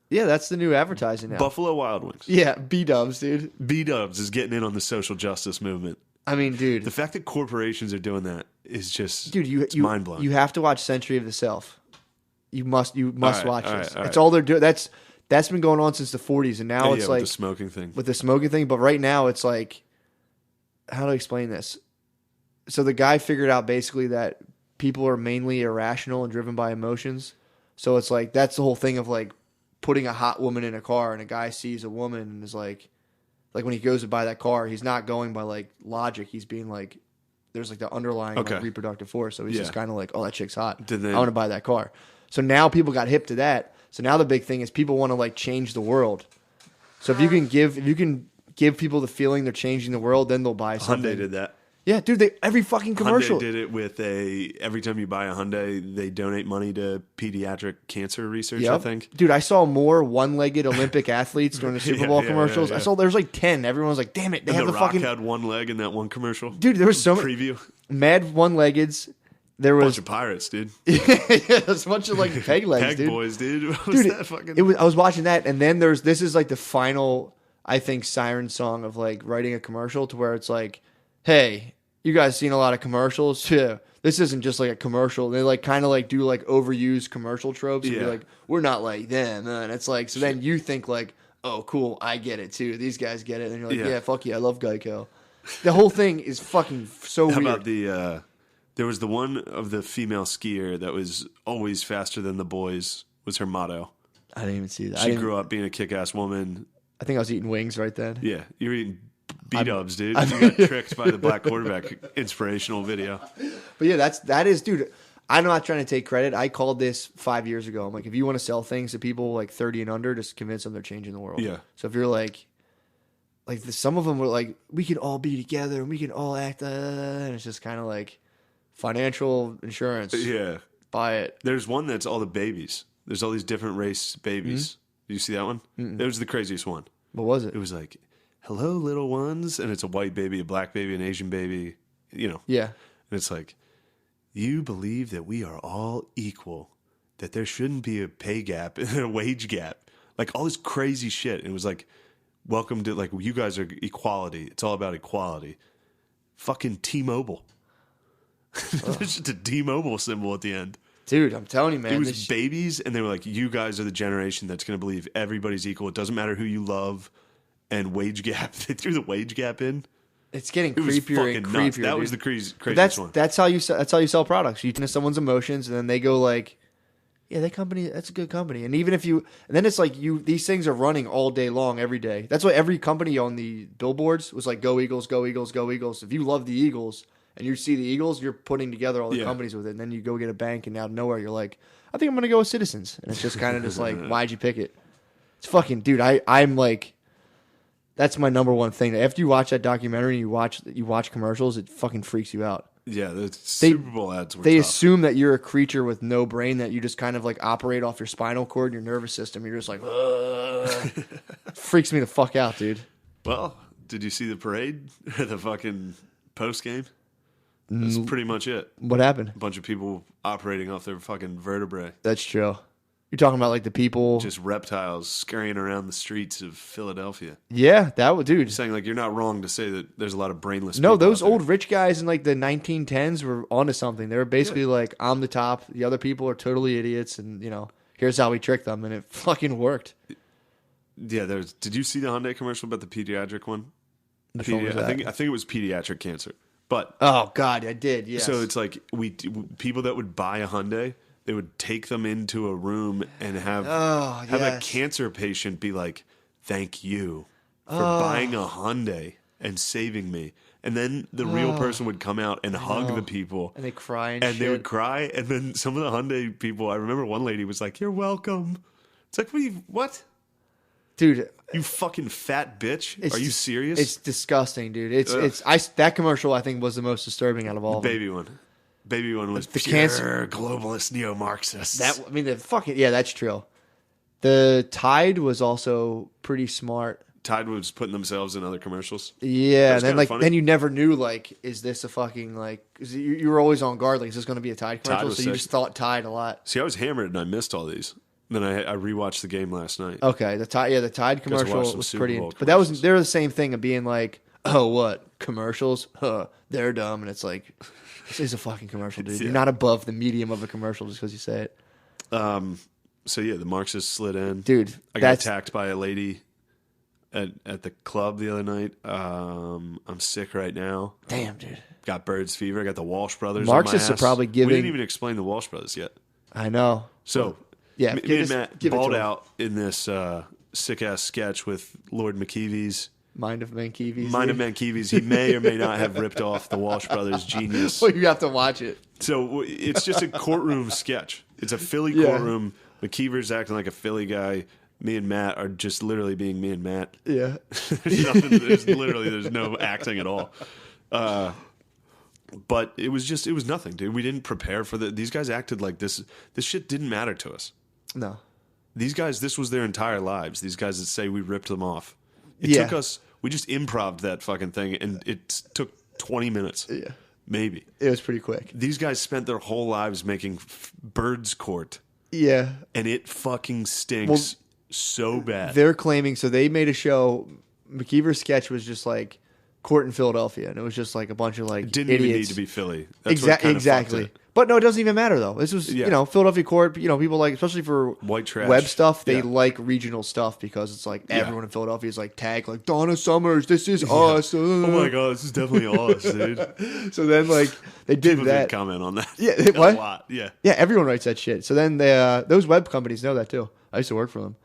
Yeah, that's the new advertising now. Buffalo Wild Wings. Yeah, B-dubs, dude. B-Dubs is getting in on the social justice movement. I mean, dude. The fact that corporations are doing that is just Dude, it's mind-blowing. You have to watch Century of the Self. You must watch all this. right, all That's right. all they're doing. That's been going on since the 40s, and now Yeah, it's with like the smoking thing. with the smoking thing. But right now, it's like, how do I explain this? So the guy figured out basically that people are mainly irrational and driven by emotions. So it's like that's the whole thing of like putting a hot woman in a car, and a guy sees a woman and is like when he goes to buy that car, he's not going by like logic. He's being like, there's like the underlying like, Okay. reproductive force. So he's Yeah. just kind of like, oh, that chick's hot. Did they- I want to buy that car. So now people got hip to that. So now the big thing is people want to like change the world. So if you can give people the feeling they're changing the world, then they'll buy something. Hyundai did that. Yeah, dude, every fucking commercial. Hyundai did it with every time you buy a Hyundai, they donate money to pediatric cancer research, I think. Dude, I saw more one-legged Olympic athletes during the Super Bowl commercials. Yeah. I saw there's like 10. Everyone was like, damn it, they have the the Rock fucking... had one leg in that one commercial. Dude, there was so many... Preview. Mad one-leggeds. There was... Bunch of pirates, dude. Yeah, there's a bunch of like peg legs, Peg dude. boys, dude. What was that fucking... I was watching that, and then this is like the final, I think, siren song of like writing a commercial to where it's like, hey... You guys seen a lot of commercials? Yeah. This isn't just like a commercial. They like kind of like do like overused commercial tropes. And be like, we're not like them. And it's like, so then you think like, oh, cool, I get it too. These guys get it. And you're like, yeah, fuck yeah, I love Geico. The whole thing is fucking so How weird. about there was the one of the female skier that was always faster than the boys was her motto. I didn't even see that. She grew up being a kick-ass woman. I think I was eating wings right then. Yeah, you were eating B-dubs, dude. You got tricked by the black quarterback inspirational video. But yeah, that is, dude. I'm not trying to take credit. I called this 5 years ago. I'm like, if you want to sell things to people like 30 and under, just convince them they're changing the world. Yeah. So if you're like some of them were like, we can all be together and we can all act, and it's just kind of like financial insurance. Yeah. Buy it. There's one that's all the babies. There's all these different race babies. Mm-hmm. Did you see that one? It was the craziest one. What was it? It was like, hello, little ones. And it's a white baby, a black baby, an Asian baby, you know. Yeah. And it's like, you believe that we are all equal, that there shouldn't be a pay gap and a wage gap. Like all this crazy shit. And it was like, welcome to, like, you guys are equality. It's all about equality. Fucking T-Mobile. There's just a T-Mobile symbol at the end. Dude, I'm telling you, man. It was babies, and they were like, you guys are the generation that's going to believe everybody's equal. It doesn't matter who you love. And wage gap. They threw the wage gap in. It's getting It was creepier and fucking nuts. creepier. That dude. was the craziest one. That's how you sell products. You turn someone's emotions, and then they go like, "Yeah, that's a good company." And even if and then it's like these things are running all day long, every day. That's why every company on the billboards was like, "Go Eagles, go Eagles, go Eagles." If you love the Eagles and you see the Eagles, you're putting together all the companies with it. And then you go get a bank, and out of nowhere, you're like, "I think I'm gonna go with Citizens," and it's just kind of just like, "Why'd you pick it?" It's fucking, dude. I'm like. That's my number one thing. After you watch that documentary and you watch commercials, it fucking freaks you out. Yeah, the Super Bowl ads were They tough. assume that you're a creature with no brain, that you just kind of like operate off your spinal cord and your nervous system. You're just like, freaks me the fuck out, dude. Well, did you see the parade? The fucking post game? That's pretty much it. What happened? A bunch of people operating off their fucking vertebrae. That's true. You're talking about like the people, Just reptiles scurrying around the streets of Philadelphia. yeah, that would, dude. Saying, like, you're not wrong to say that there's a lot of brainless No, people those out there. old rich guys in like the 1910s were onto something. They were basically like, I'm the top. The other people are totally idiots, and here's how we trick them, and it fucking worked. Yeah, did you see the Hyundai commercial about the pediatric one? Which one was that? I think it was pediatric cancer. But Oh God, I did. Yes. so it's like people that would buy a Hyundai, they would take them into a room and have a yes. cancer patient be like, "Thank you for buying a Hyundai and saving me." And then the real person would come out and hug the people. And they cry and they shit. would cry. And then some of the Hyundai people, I remember one lady was like, "You're welcome." It's like, what? Dude, You fucking fat bitch. Are you serious? It's disgusting, dude. That commercial I think was the most disturbing out of all of them. Baby one was The pure cancer- globalist neo-Marxists. That's true. The Tide was also pretty smart. Tide was putting themselves in other commercials. Yeah, was and then kinda like funny. then you never knew like, is this a fucking like? 'Cause you were always on guard. Like, is this going to be a Tide commercial? was So you sick. just thought Tide a lot. See, I was hammered and I missed all these. Then I rewatched the game last night. Okay, the Tide commercial watch some was Super pretty. Bowl But commercials. they're the same thing of being like, oh, what commercials? Huh, they're dumb, and it's like, this is a fucking commercial, dude. You're not above the medium of a commercial just because you say it, So yeah, the Marxists slid in. dude. I got attacked by a lady at the club the other night. I'm sick right now. Damn, dude. Got birds fever. I got the Walsh brothers. Marxists on my are ass. probably We giving- didn't even explain the Walsh brothers yet. I know. So Yeah, me give and us- Matt give it to balled him. out in this sick ass sketch with Lord McKeevy's. Mind of Mankiewicz. Mind of dude. Mankiewicz. He may or may not have ripped off the Walsh brothers' genius. Well, you have to watch it. So it's just a courtroom sketch. It's a Philly Yeah. courtroom. McKeever's acting like a Philly guy. Me and Matt are just literally being me and Matt. Yeah. There's no acting at all. But it was nothing, dude. We didn't prepare for these guys acted like this shit didn't matter to us. No. These guys, this was their entire lives. These guys that say we ripped them off. It Yeah. took us, we just improv'd that fucking thing, and it took 20 minutes. Yeah. Maybe. It was pretty quick. These guys spent their whole lives making Bird's Court, Yeah. and it fucking stinks so bad. They're claiming, so they made a show. McKeever's sketch was just like Court in Philadelphia, and it was just like a bunch of like It didn't idiots. even need to be Philly. That's what kind of Exactly. fucked it. But no, it doesn't even matter though. This was, Yeah. you know, Philadelphia Court. You know, people like, especially for White trash. web stuff, they Yeah. like regional stuff because it's like Yeah. everyone in Philadelphia is like tagged like Donna Summers. This is us. Oh my god, this is definitely us, dude. So then like they did People that. did comment on that. Yeah, a what? lot. Yeah. Yeah, everyone writes that shit. So then those web companies know that too. I used to work for them.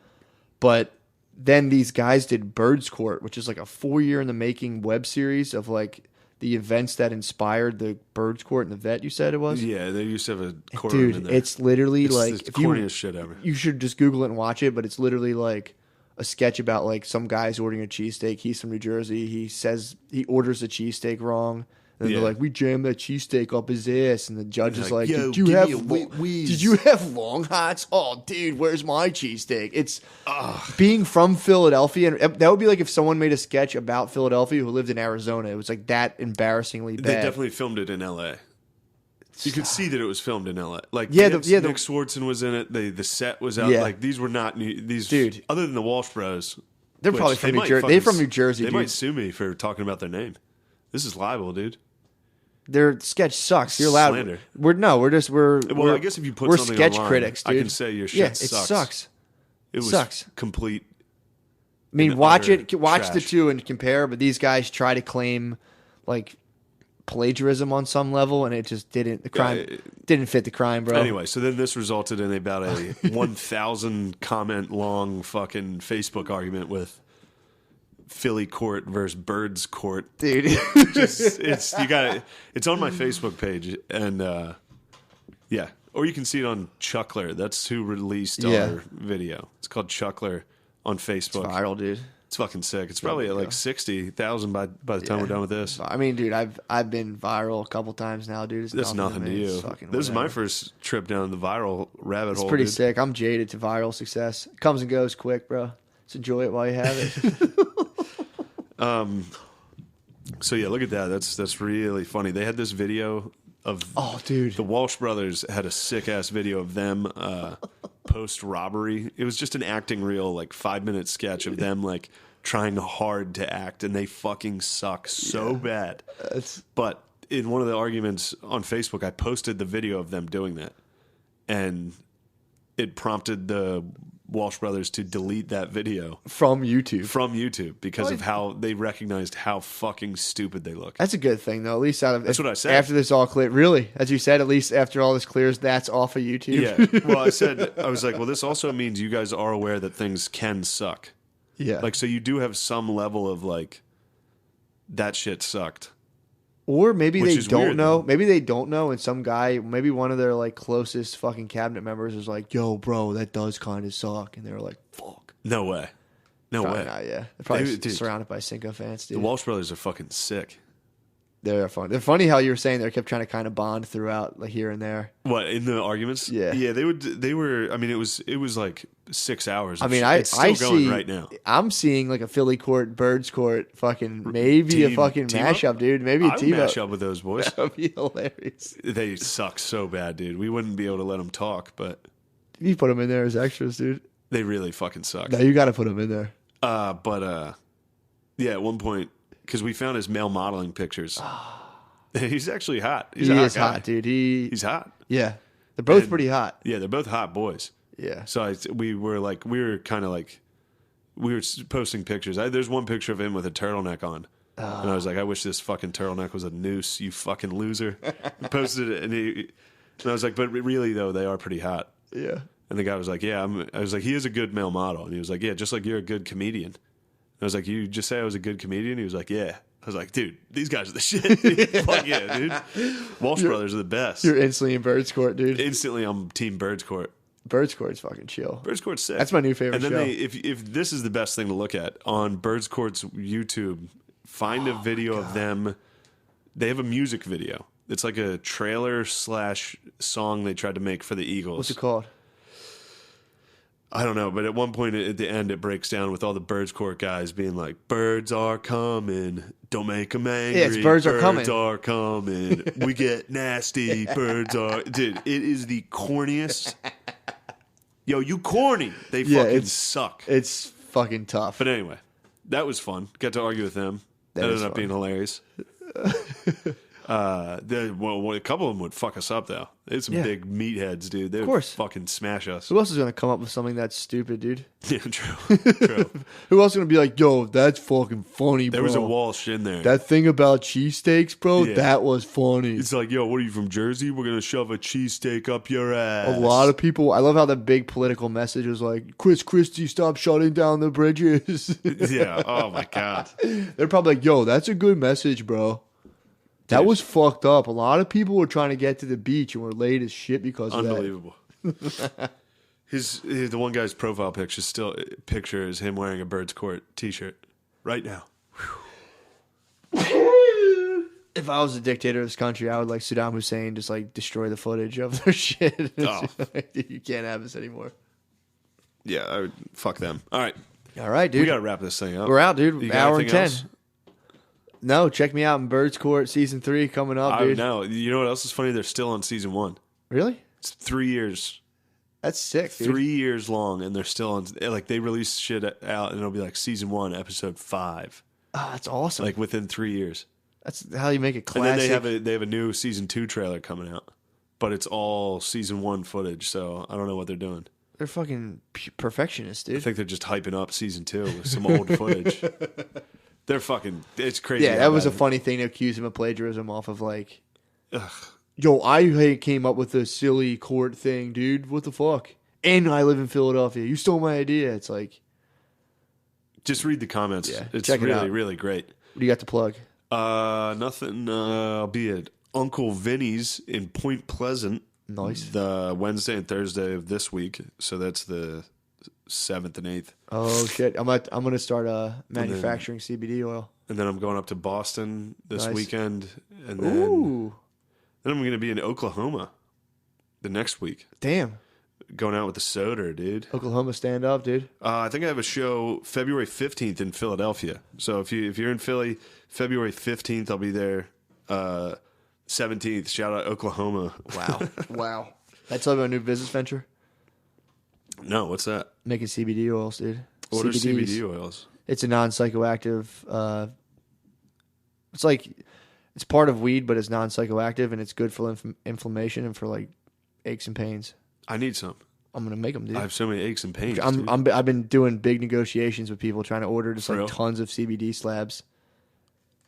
But then these guys did Bird's Court, which is like a 4-year in the making web series of like the events that inspired the Bird's Court and the vet, you said it was? Yeah, they used to have a courtroom in Dude, there. it's literally It's like the corniest shit ever. You should just Google it and watch it, but it's literally like a sketch about like some guy's ordering a cheesesteak. He's from New Jersey. He says he orders a cheesesteak wrong. And Yeah. they're like, we jammed that cheesesteak up his ass. And the judge is like, "Yo, did you give have me a whiz." did you have long hots? Oh, dude, where's my cheesesteak? It's being from Philadelphia. And that would be like if someone made a sketch about Philadelphia who lived in Arizona. It was like that embarrassingly bad. They definitely filmed it in L.A. You could see that it was filmed in L.A. Like, Yeah, Nick the- Swartzen was in it. The set was out. Yeah. Like, these were not new. These, Dude. other than the Walsh Bros. They're which probably from they New might Jersey. fucking They're from New Jersey, They dude. might sue me for talking about their name. This is libel, dude. Their sketch sucks. You're allowed. Slander. We're I guess if you put we're something sketch online, critics, dude. I can say your shit yeah, sucks. it sucks. It was sucks. complete. I mean, and watch utter it. Watch the trash. two and compare. But these guys try to claim like plagiarism on some level, and it just didn't. The crime didn't fit the crime, bro. Anyway, so then this resulted in about a 1,000 comment long fucking Facebook argument with Philly Court versus Bird's Court. dude. It's you got it. It's on my Facebook page, and yeah, or you can see it on Chuckler. That's who released Yeah. our video. It's called Chuckler on Facebook. Viral, dude. It's fucking sick. It's probably at like 60,000 by the time we're done with this. I mean, dude, I've been viral a couple times now, dude. It's That's nothing to me. It's you. fucking This is my whatever. first trip down the viral rabbit It's hole. pretty dude. sick. I'm jaded to viral success. It comes and goes quick, bro. Just enjoy it while you have it. So yeah, look at that. That's really funny. They had this video of dude. the Walsh brothers had a sick ass video of them post robbery. It was just an acting reel, like 5-minute sketch of them like trying hard to act, and they fucking suck so bad. But in one of the arguments on Facebook, I posted the video of them doing that, and it prompted the Walsh brothers to delete that video From YouTube. because of how they recognized how fucking stupid they look. That's a good thing, though. At least That's what I said. After this all clear, really, as you said, at least after all this clears, that's off of YouTube. Yeah. Well, I was like, well, this also means you guys are aware that things can suck. yeah. Like, so you do have some level of like, that shit sucked. Or maybe Which they is don't weird, know. though. Maybe they don't know, and some guy, maybe one of their like closest fucking cabinet members is like, "Yo, bro, that does kind of suck," and they were like, "Fuck." No way. No Probably way. not. Yeah, they're probably Dude. surrounded by Cinco fans, dude. The Walsh brothers are fucking sick. They're fun. They're funny how you were saying they kept trying to kind of bond throughout, like here and there. What, in the arguments? Yeah. Yeah, they were, I mean, it was like 6 hours. I of mean, shit. It's still going see right now. I'm seeing like a Philly Court, Birds Court, fucking maybe a Team- fucking team up? mashup, dude. Maybe a I would team mash up. up with those boys. That'd be hilarious. They suck so bad, dude. We wouldn't be able to let them talk, but You put them in there as extras, dude. they really fucking suck. No, you got to put them in there. Yeah, at one point, because we found his male modeling pictures. He's actually hot. He's He a hot is guy. hot, dude. He's hot. Yeah, they're both And- pretty hot. Yeah, they're both hot boys. Yeah. So we were posting pictures. There's one picture of him with a turtleneck on. And I was like, I wish this fucking turtleneck was a noose, you fucking loser. I posted it, and I was like, but really, though, they are pretty hot. Yeah. And the guy was like, yeah, I was like, he is a good male model. And he was like, yeah, just like you're a good comedian. I was like, you just say I was a good comedian? He was like, yeah. I was like, dude, these guys are the shit. Fuck yeah, dude. Walsh brothers are the best. You're instantly in Birds Court, dude. Instantly, I'm Team Birds Court. Birds Court's fucking chill. Birds Court's sick. That's my new favorite And then show. if this is the best thing to look at on Birds Court's YouTube, find a video of them. They have a music video. It's like a trailer / song they tried to make for the Eagles. What's it called? I don't know, but at one point at the end, it breaks down with all the Birds Court guys being like, "Birds are coming, don't make them angry. Yeah, it's Birds Are Coming. Birds are coming. We get nasty. Birds are..." Dude, it is the corniest. Yo, you corny. They fucking suck. It's fucking tough. But anyway, that was fun. Got to argue with them. That ended up being hilarious. A couple of them would fuck us up, though. It's some big meatheads, dude. They would fucking smash us. Who else is going to come up with something that's stupid, dude? Yeah, true. Who else is going to be like, yo, that's fucking funny, bro? There was a Walsh in there. That thing about cheesesteaks, bro, that was funny. It's like, yo, what are you, from Jersey? We're going to shove a cheesesteak up your ass. A lot of people, I love how the big political message was like, Chris Christie, stop shutting down the bridges. Yeah, oh my God. They're probably like, yo, that's a good message, bro. That was fucked up. A lot of people were trying to get to the beach and were late as shit because of that. Unbelievable. The one guy's profile picture is him wearing a Birds Court t-shirt right now. If I was the dictator of this country, I would like Saddam Hussein just like destroy the footage of their shit. Oh. You can't have this anymore. Yeah, I would fuck them. All right, dude. We got to wrap this thing up. We're out, dude. You Hour got and 10. else? No, check me out in Birds Court season 3 coming up, dude. No, you know what else is funny? They're still on season 1. Really? It's 3 years. That's sick, dude. 3 years long, and they're still on. Like, they release shit out, and it'll be like season 1, episode 5. Oh, that's awesome. Like within 3 years. That's how you make it classic. And then they have a new season 2 trailer coming out, but it's all season 1 footage. So I don't know what they're doing. They're fucking perfectionists, dude. I think they're just hyping up season 2 with some old footage. They're fucking. It's crazy. Yeah, that was a funny thing to accuse him of plagiarism off of like. Ugh. Yo, I came up with a silly court thing, dude. What the fuck? And I live in Philadelphia. You stole my idea. It's like. Just read the comments. Yeah, it's check it really, out. really great. What do you got to plug? Nothing. I'll be at Uncle Vinny's in Point Pleasant. Nice. The Wednesday and Thursday of this week. So that's the 7th and 8th. Oh shit! I'm gonna start manufacturing CBD oil. And then I'm going up to Boston this weekend, and Ooh. Then I'm going to be in Oklahoma the next week. Damn. Going out with the soda, dude. Oklahoma stand up, dude. I think I have a show February 15th in Philadelphia. So if you're in Philly, February 15th I'll be there. 17th, shout out Oklahoma. Wow. Wow. That's about a new business venture? No, what's that? Making CBD oils, dude. What are CBDs. CBD oils? It's a non-psychoactive. It's part of weed, but it's non-psychoactive, and it's good for inflammation and for like aches and pains. I need some. I'm gonna make them, dude. I have so many aches and pains. I've been doing big negotiations with people trying to order just For like real? tons of CBD slabs.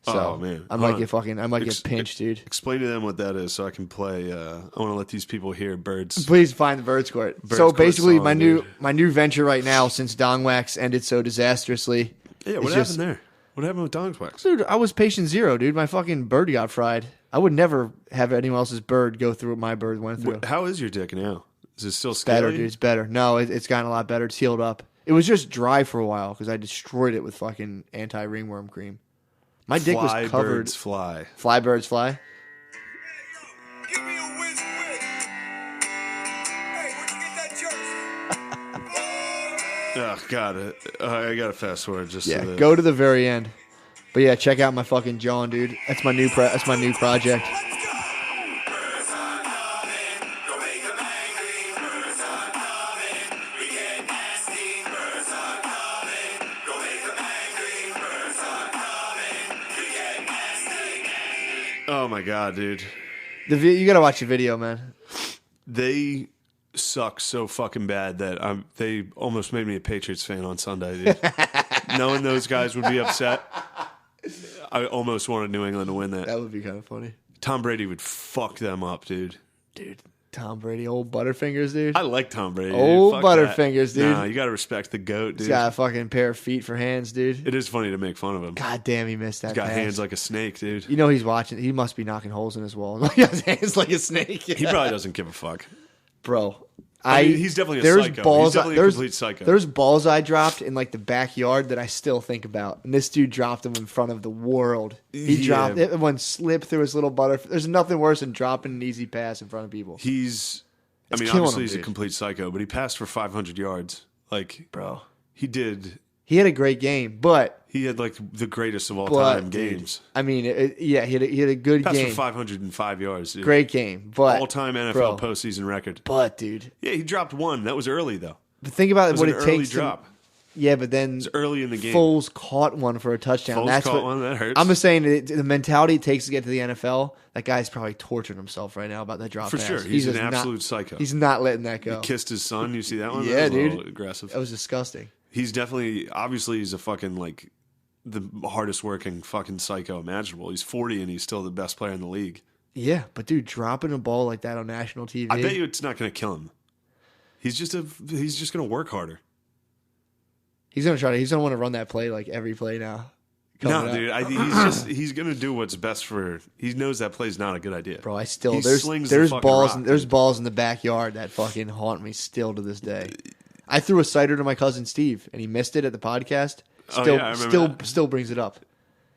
So Oh man, I might get pinched, dude. Explain to them what that is, so I can play. I want to let these people hear Birds. Please find the Birds Court. Birds So Court basically, song, my new venture right now, since Dong Wax ended so disastrously. Yeah, what happened there? What happened with Dong's Wax? Dude, I was patient zero, dude. My fucking bird got fried. I would never have anyone else's bird go through what my bird went through. How is your dick now? Is it still scaly? Better, dude. It's better. No, it's gotten a lot better. It's healed up. It was just dry for a while because I destroyed it with fucking anti-ringworm cream. My dick was covered. Birds fly. Fly birds fly. Give me a whiz quick. Hey, where'd you get that jersey? Oh god, I gotta fast forward just. Yeah, to the... go to the very end. But yeah, check out my fucking John, dude. That's my new project. Oh my god, dude. You gotta watch the video, man. They suck so fucking bad that they almost made me a Patriots fan on Sunday, dude. Knowing those guys would be upset, I almost wanted New England to win that. That would be kind of funny. Tom Brady would fuck them up, dude. Dude, Tom Brady, old Butterfingers, dude. I like Tom Brady. Old Fuck Butterfingers, that. dude. Nah, you gotta respect the GOAT, dude. He's got a fucking pair of feet for hands, dude. It is funny to make fun of him. God damn, he missed that. He's got pass. hands like a snake, dude. You know he's watching. He must be knocking holes in his wall. He has hands like a snake. He probably doesn't give a fuck. Bro, He's definitely a psycho. He's definitely a complete psycho. There's balls I dropped in like the backyard that I still think about, and this dude dropped them in front of the world. He dropped it. One slipped through his little butterfly. There's nothing worse than dropping an easy pass in front of people. Obviously he's a complete psycho, but he passed for 500 yards. Like, bro, he did. He had a great game, but he had like the greatest of all time games. I mean, he had a good Passed game. for 505 yards. Dude. Great game, but all-time NFL postseason record. But dude, yeah, he dropped one. That was early though. But think about what it takes. Early drop. Yeah, but then it's early in the game. Foles caught one for a touchdown. Foles caught one. That hurts. I'm just saying the mentality it takes to get to the NFL. That guy's probably torturing himself right now about that drop. For pass. sure, he's an absolute psycho. He's not letting that go. He kissed his son. You see that one? Yeah, that was dude. A little aggressive. That was disgusting. He's definitely, obviously, he's a fucking like the hardest working fucking psycho imaginable. He's 40 and he's still the best player in the league. Yeah, but dude, dropping a ball like that on national TV. I bet you it's not going to kill him. He's just going to work harder. He's going to try to. He's going to want to run that play like every play now. No, dude. He's going to do what's best for. He knows that play's not a good idea. Bro, there's balls in the backyard that fucking haunt me still to this day. I threw a cider to my cousin Steve and he missed it at the podcast. Still brings it up.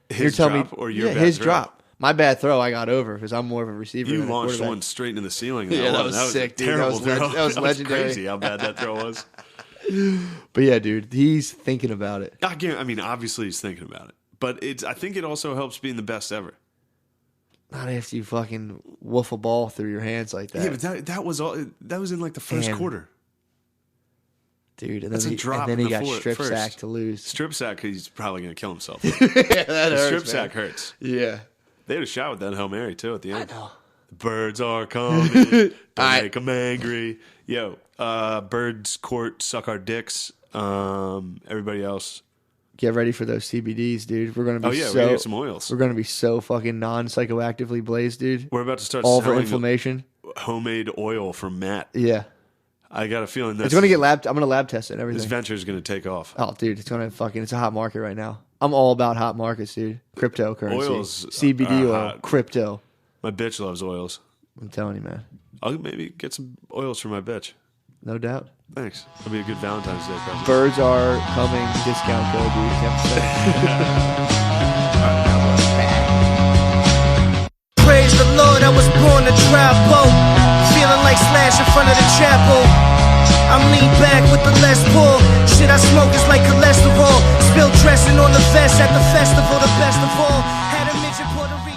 His drop or your bad his throw? Drop. My bad throw I got over because I'm more of a receiver. You launched one straight into the ceiling. Yeah, that was sick, dude. Terrible that was legendary. Crazy how bad that throw was. But yeah, dude, he's thinking about it. I mean, obviously he's thinking about it, but I think it also helps being the best ever. Not after you fucking woof a ball through your hands like that. Yeah, but that was all. That was in like the first quarter. Dude, and then he got strip sacked to lose. Strip sack, he's probably going to kill himself. Yeah, that hurts, strip sack hurts. Yeah. They had a shot with that Hail Mary, too, at the end. I know. The birds are coming. Don't make them angry. Yo, birds court, suck our dicks. Everybody else. Get ready for those CBDs, dude. We're going to be we're going to get some oils. We're going to be so fucking non-psychoactively blazed, dude. We're about to start all for selling inflammation. Homemade oil from Matt. Yeah. I got a feeling it's going to get I'm going to lab test it and everything. This venture is going to take off. Oh, dude, it's a hot market right now. I'm all about hot markets, dude. Cryptocurrency. Oils. CBD oil. Hot. Crypto. My bitch loves oils. I'm telling you, man. I'll maybe get some oils for my bitch. No doubt. Thanks. That'll be a good Valentine's Day present. Birds are coming. Discount code, dude. Praise the Lord, I was born to drive boat. Feeling like Slash in front of the chapel. I'm lean back with the Les Paul. Shit I smoke is like cholesterol. Spill dressing on the vest at the festival, the best of all. Had a midget Puerto Rican.